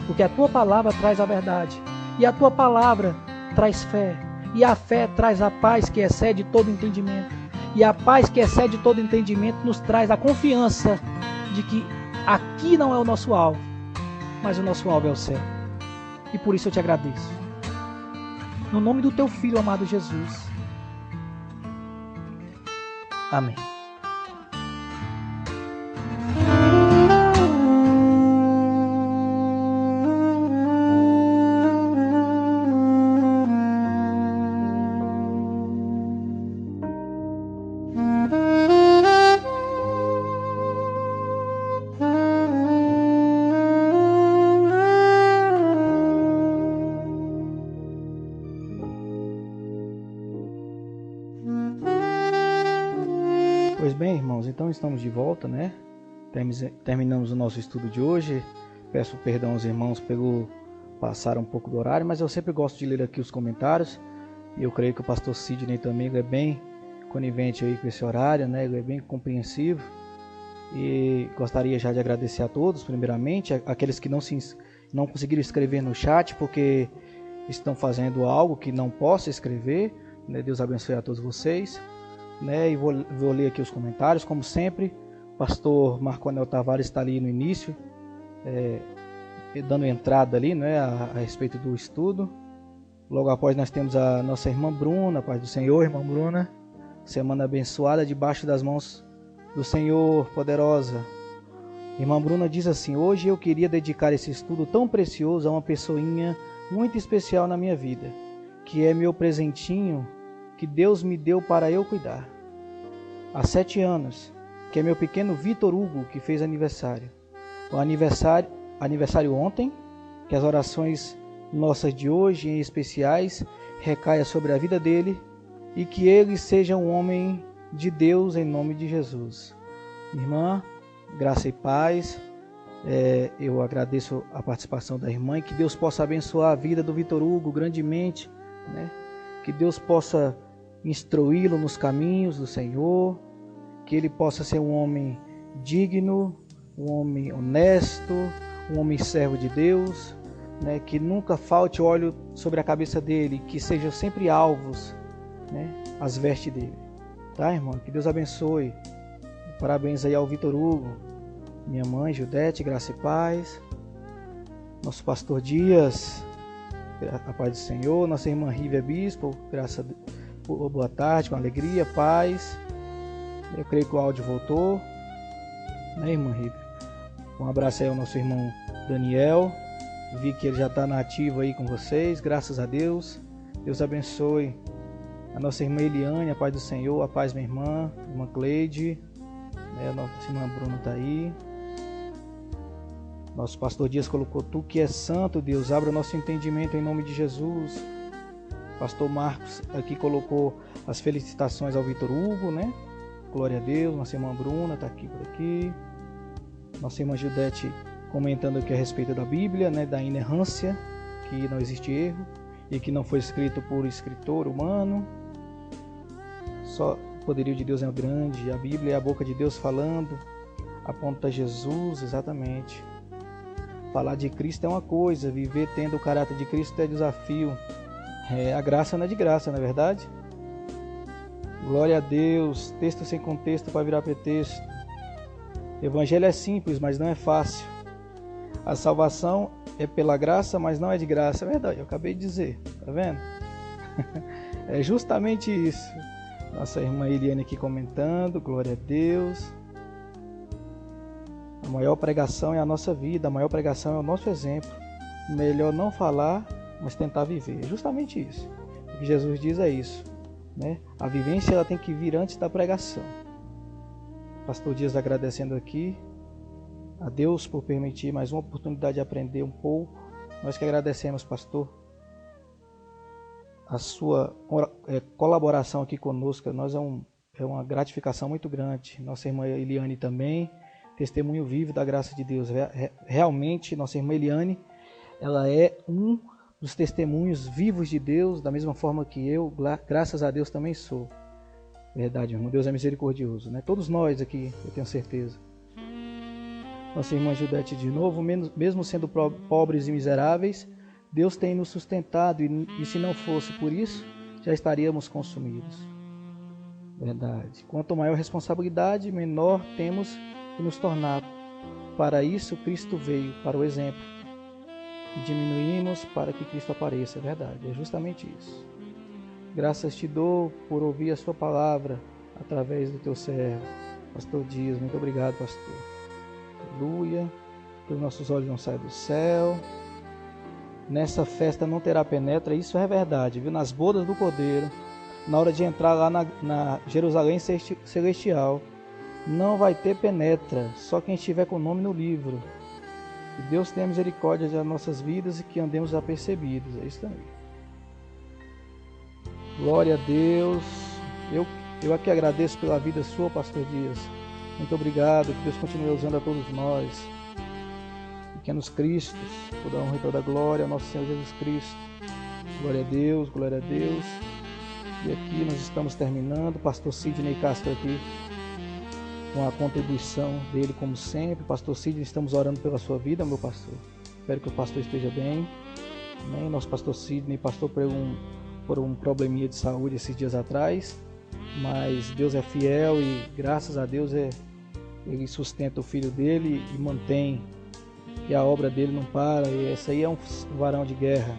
Porque a Tua palavra traz a verdade. E a Tua palavra traz fé. E a fé traz a paz que excede todo entendimento. E a paz que excede todo entendimento nos traz a confiança de que aqui não é o nosso alvo, mas o nosso alvo é o céu. E por isso eu Te agradeço. No nome do Teu Filho amado Jesus. Amém. Pois bem, irmãos, então estamos de volta, né? Terminamos o nosso estudo de hoje. Peço perdão aos irmãos pelo passar um pouco do horário, mas eu sempre gosto de ler aqui os comentários. E eu creio que o pastor Sidney também é bem conivente aí com esse horário, né? Ele é bem compreensivo. E gostaria já de agradecer a todos, primeiramente, aqueles que não conseguiram escrever no chat, porque estão fazendo algo que não posso escrever, né? Deus abençoe a todos vocês. Né, e vou ler aqui os comentários, como sempre. O pastor Marco Anel Tavares está ali no início, dando entrada ali, né, a respeito do estudo. Logo após nós temos a nossa irmã Bruna, paz do Senhor, irmã Bruna. Semana abençoada debaixo das mãos do Senhor, poderosa. Irmã Bruna diz assim: hoje eu queria dedicar esse estudo tão precioso a uma pessoinha muito especial na minha vida, que é meu presentinho que Deus me deu para eu cuidar. Há 7 anos, que é meu pequeno Vitor Hugo, que fez aniversário. O aniversário ontem, que as orações nossas de hoje, em especiais, recaia sobre a vida dele e que ele seja um homem de Deus em nome de Jesus. Irmã, graça e paz. Eu agradeço a participação da irmã e que Deus possa abençoar a vida do Vitor Hugo grandemente, né? Que Deus possa instruí-lo nos caminhos do Senhor, que ele possa ser um homem digno, um homem honesto, um homem servo de Deus, né? Que nunca falte óleo sobre a cabeça dele, que sejam sempre alvos, né, as vestes dele. Tá, irmão? Que Deus abençoe. Parabéns aí ao Vitor Hugo, minha mãe Judete, graça e paz. Nosso pastor Dias, a paz do Senhor. Nossa irmã Rívia Bispo, graça a Deus. Boa tarde, com alegria, paz. Eu creio que o áudio voltou, né, irmã Rita? Um abraço aí ao nosso irmão Daniel. Vi que ele já está na ativa aí com vocês, graças a Deus. Deus abençoe a nossa irmã Eliane, a paz do Senhor, a paz, minha irmã Cleide, né? A nossa irmã Bruna está aí. Nosso pastor Dias colocou: tu que és santo, Deus, abra o nosso entendimento em nome de Jesus. Pastor Marcos aqui colocou as felicitações ao Vitor Hugo, né? Glória a Deus. Nossa irmã Bruna está aqui por aqui. Nossa irmã Judete comentando aqui a respeito da Bíblia, né? Da inerrância, que não existe erro e que não foi escrito por escritor humano. Só o poderio de Deus é grande. A Bíblia é a boca de Deus falando, aponta Jesus, exatamente. Falar de Cristo é uma coisa, viver tendo o caráter de Cristo é desafio. A graça não é de graça, não é verdade? Glória a Deus. Texto sem contexto para virar pretexto. Evangelho é simples, mas não é fácil. A salvação é pela graça, mas não é de graça. É verdade, eu acabei de dizer. Tá vendo? É justamente isso. Nossa irmã Eliane aqui comentando. Glória a Deus. A maior pregação é a nossa vida. A maior pregação é o nosso exemplo. Melhor não falar, mas tentar viver. É justamente isso. O que Jesus diz é isso, né? A vivência ela tem que vir antes da pregação. Pastor Dias agradecendo aqui a Deus por permitir mais uma oportunidade de aprender um pouco. Nós que agradecemos, pastor, a sua colaboração aqui conosco. Nós é uma gratificação muito grande. Nossa irmã Eliane também, testemunho vivo da graça de Deus. Realmente, nossa irmã Eliane, ela é um dos testemunhos vivos de Deus, da mesma forma que eu, graças a Deus, também sou. Verdade, irmão. Deus é misericordioso, né? Todos nós aqui, eu tenho certeza. Nossa irmã Judete de novo, mesmo sendo pobres e miseráveis, Deus tem nos sustentado e se não fosse por isso, já estaríamos consumidos. Verdade. Quanto maior responsabilidade, menor temos que nos tornar. Para isso, Cristo veio, para o exemplo. E diminuímos para que Cristo apareça. Verdade, é justamente isso. Graças te dou por ouvir a sua palavra através do teu servo, pastor Dias. Muito obrigado, pastor. Aleluia. Que os nossos olhos não saiam do céu. Nessa festa não terá penetra. Isso é verdade, viu? Nas bodas do Cordeiro, na hora de entrar lá na Jerusalém Celestial, não vai ter penetra. Só quem estiver com o nome no livro. Que Deus tenha misericórdia das nossas vidas e que andemos apercebidos. É isso aí. Glória a Deus. Eu aqui agradeço pela vida sua, pastor Dias. Muito obrigado. Que Deus continue usando a todos nós. Pequenos Cristos, toda a honra e toda a glória ao nosso Senhor Jesus Cristo. Glória a Deus, glória a Deus. E aqui nós estamos terminando. Pastor Sidney Castro aqui, com a contribuição dele como sempre. Pastor Sidney, estamos orando pela sua vida, meu pastor. Espero que o pastor esteja bem. Amém? Nosso pastor Sidney passou por um probleminha de saúde esses dias atrás, mas Deus é fiel e graças a Deus ele sustenta o filho dele e mantém que a obra dele não para. E esse aí é um varão de guerra.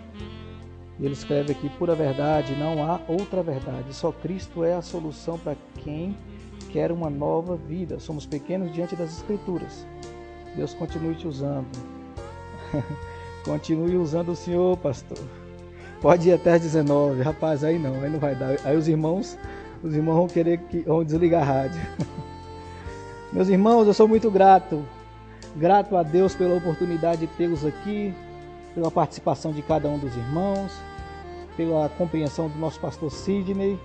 E ele escreve aqui: pura verdade, não há outra verdade, só Cristo é a solução para quem quer uma nova vida. Somos pequenos diante das Escrituras. Deus continue te usando. Continue usando o Senhor, pastor. Pode ir até as 19, rapaz, aí não vai dar. Aí os irmãos vão querer vão desligar a rádio. Meus irmãos, eu sou muito grato a Deus pela oportunidade de tê-los aqui, pela participação de cada um dos irmãos, pela compreensão do nosso pastor Sidney.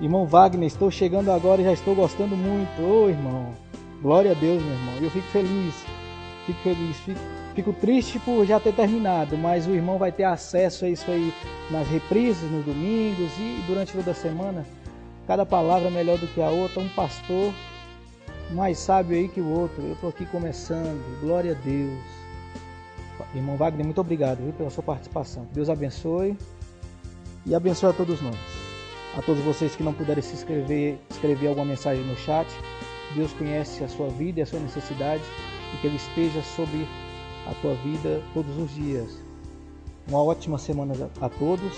Irmão Wagner, estou chegando agora e já estou gostando muito. Ô irmão, glória a Deus, meu irmão. Eu fico feliz, fico triste por já ter terminado, mas o irmão vai ter acesso a isso aí nas reprises, nos domingos e durante toda a semana. Cada palavra melhor do que a outra, um pastor mais sábio aí que o outro. Eu estou aqui começando, glória a Deus. Irmão Wagner, muito obrigado, viu, pela sua participação. Deus abençoe e abençoe a todos nós. A todos vocês que não puderem se inscrever, escrever alguma mensagem no chat. Deus conhece a sua vida e a sua necessidade e que Ele esteja sobre a tua vida todos os dias. Uma ótima semana a todos.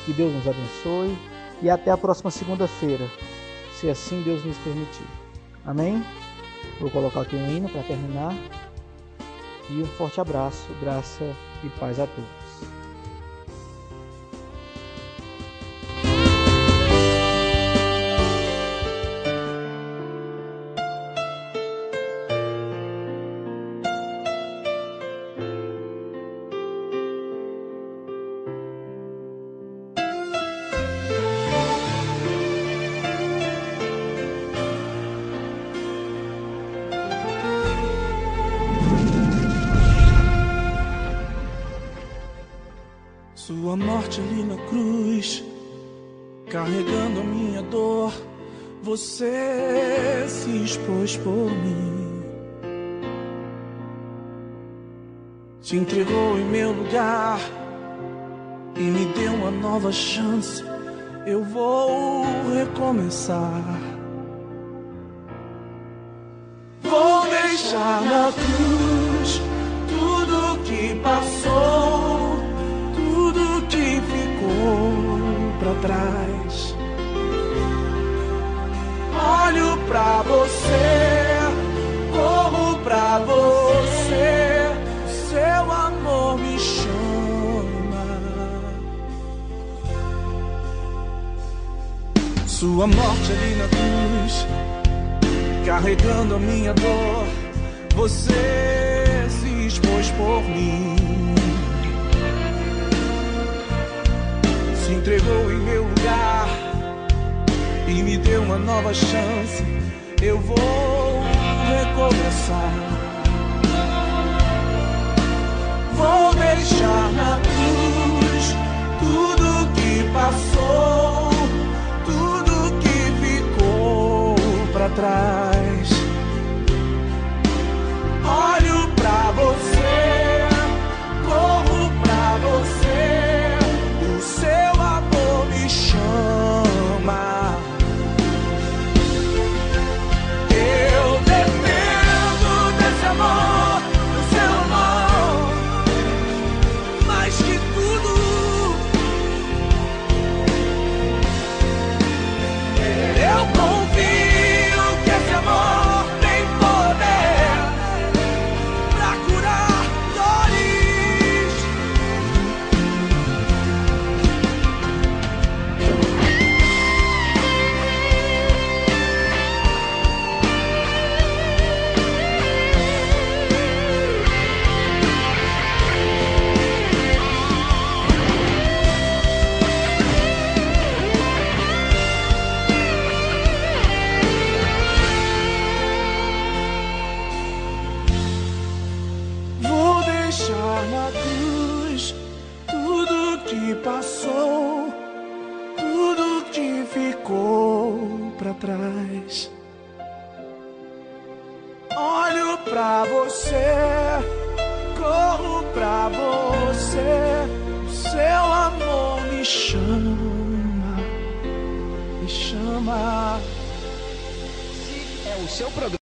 Que Deus nos abençoe e até a próxima segunda-feira, se assim Deus nos permitir. Amém? Vou colocar aqui um hino para terminar. E um forte abraço, graça e paz a todos. Sua morte ali na cruz, carregando a minha dor, você se expôs por mim. Se entregou em meu lugar e me deu uma nova chance. Eu vou recomeçar. Vou deixar na cruz tudo que passou, tudo que ficou pra trás. Olho pra você, corro pra você, seu amor me chama. Sua morte ali na cruz carregando a minha dor, você se expôs por mim. Se entregou em meu lugar e me deu uma nova chance. Eu vou recomeçar. Vou deixar na cruz tudo que passou, tudo que ficou pra trás. Olho pra você, corro pra você, o seu amor me chama. Eu dependo desse amor, do seu amor, mais que tudo. Eu confio que esse amor tem poder pra curar dores. Vou deixar na cruz tudo que passou, tudo que ficou pra trás. Olho pra você, corro pra você, o seu amor me chama, me chama. É o seu programa.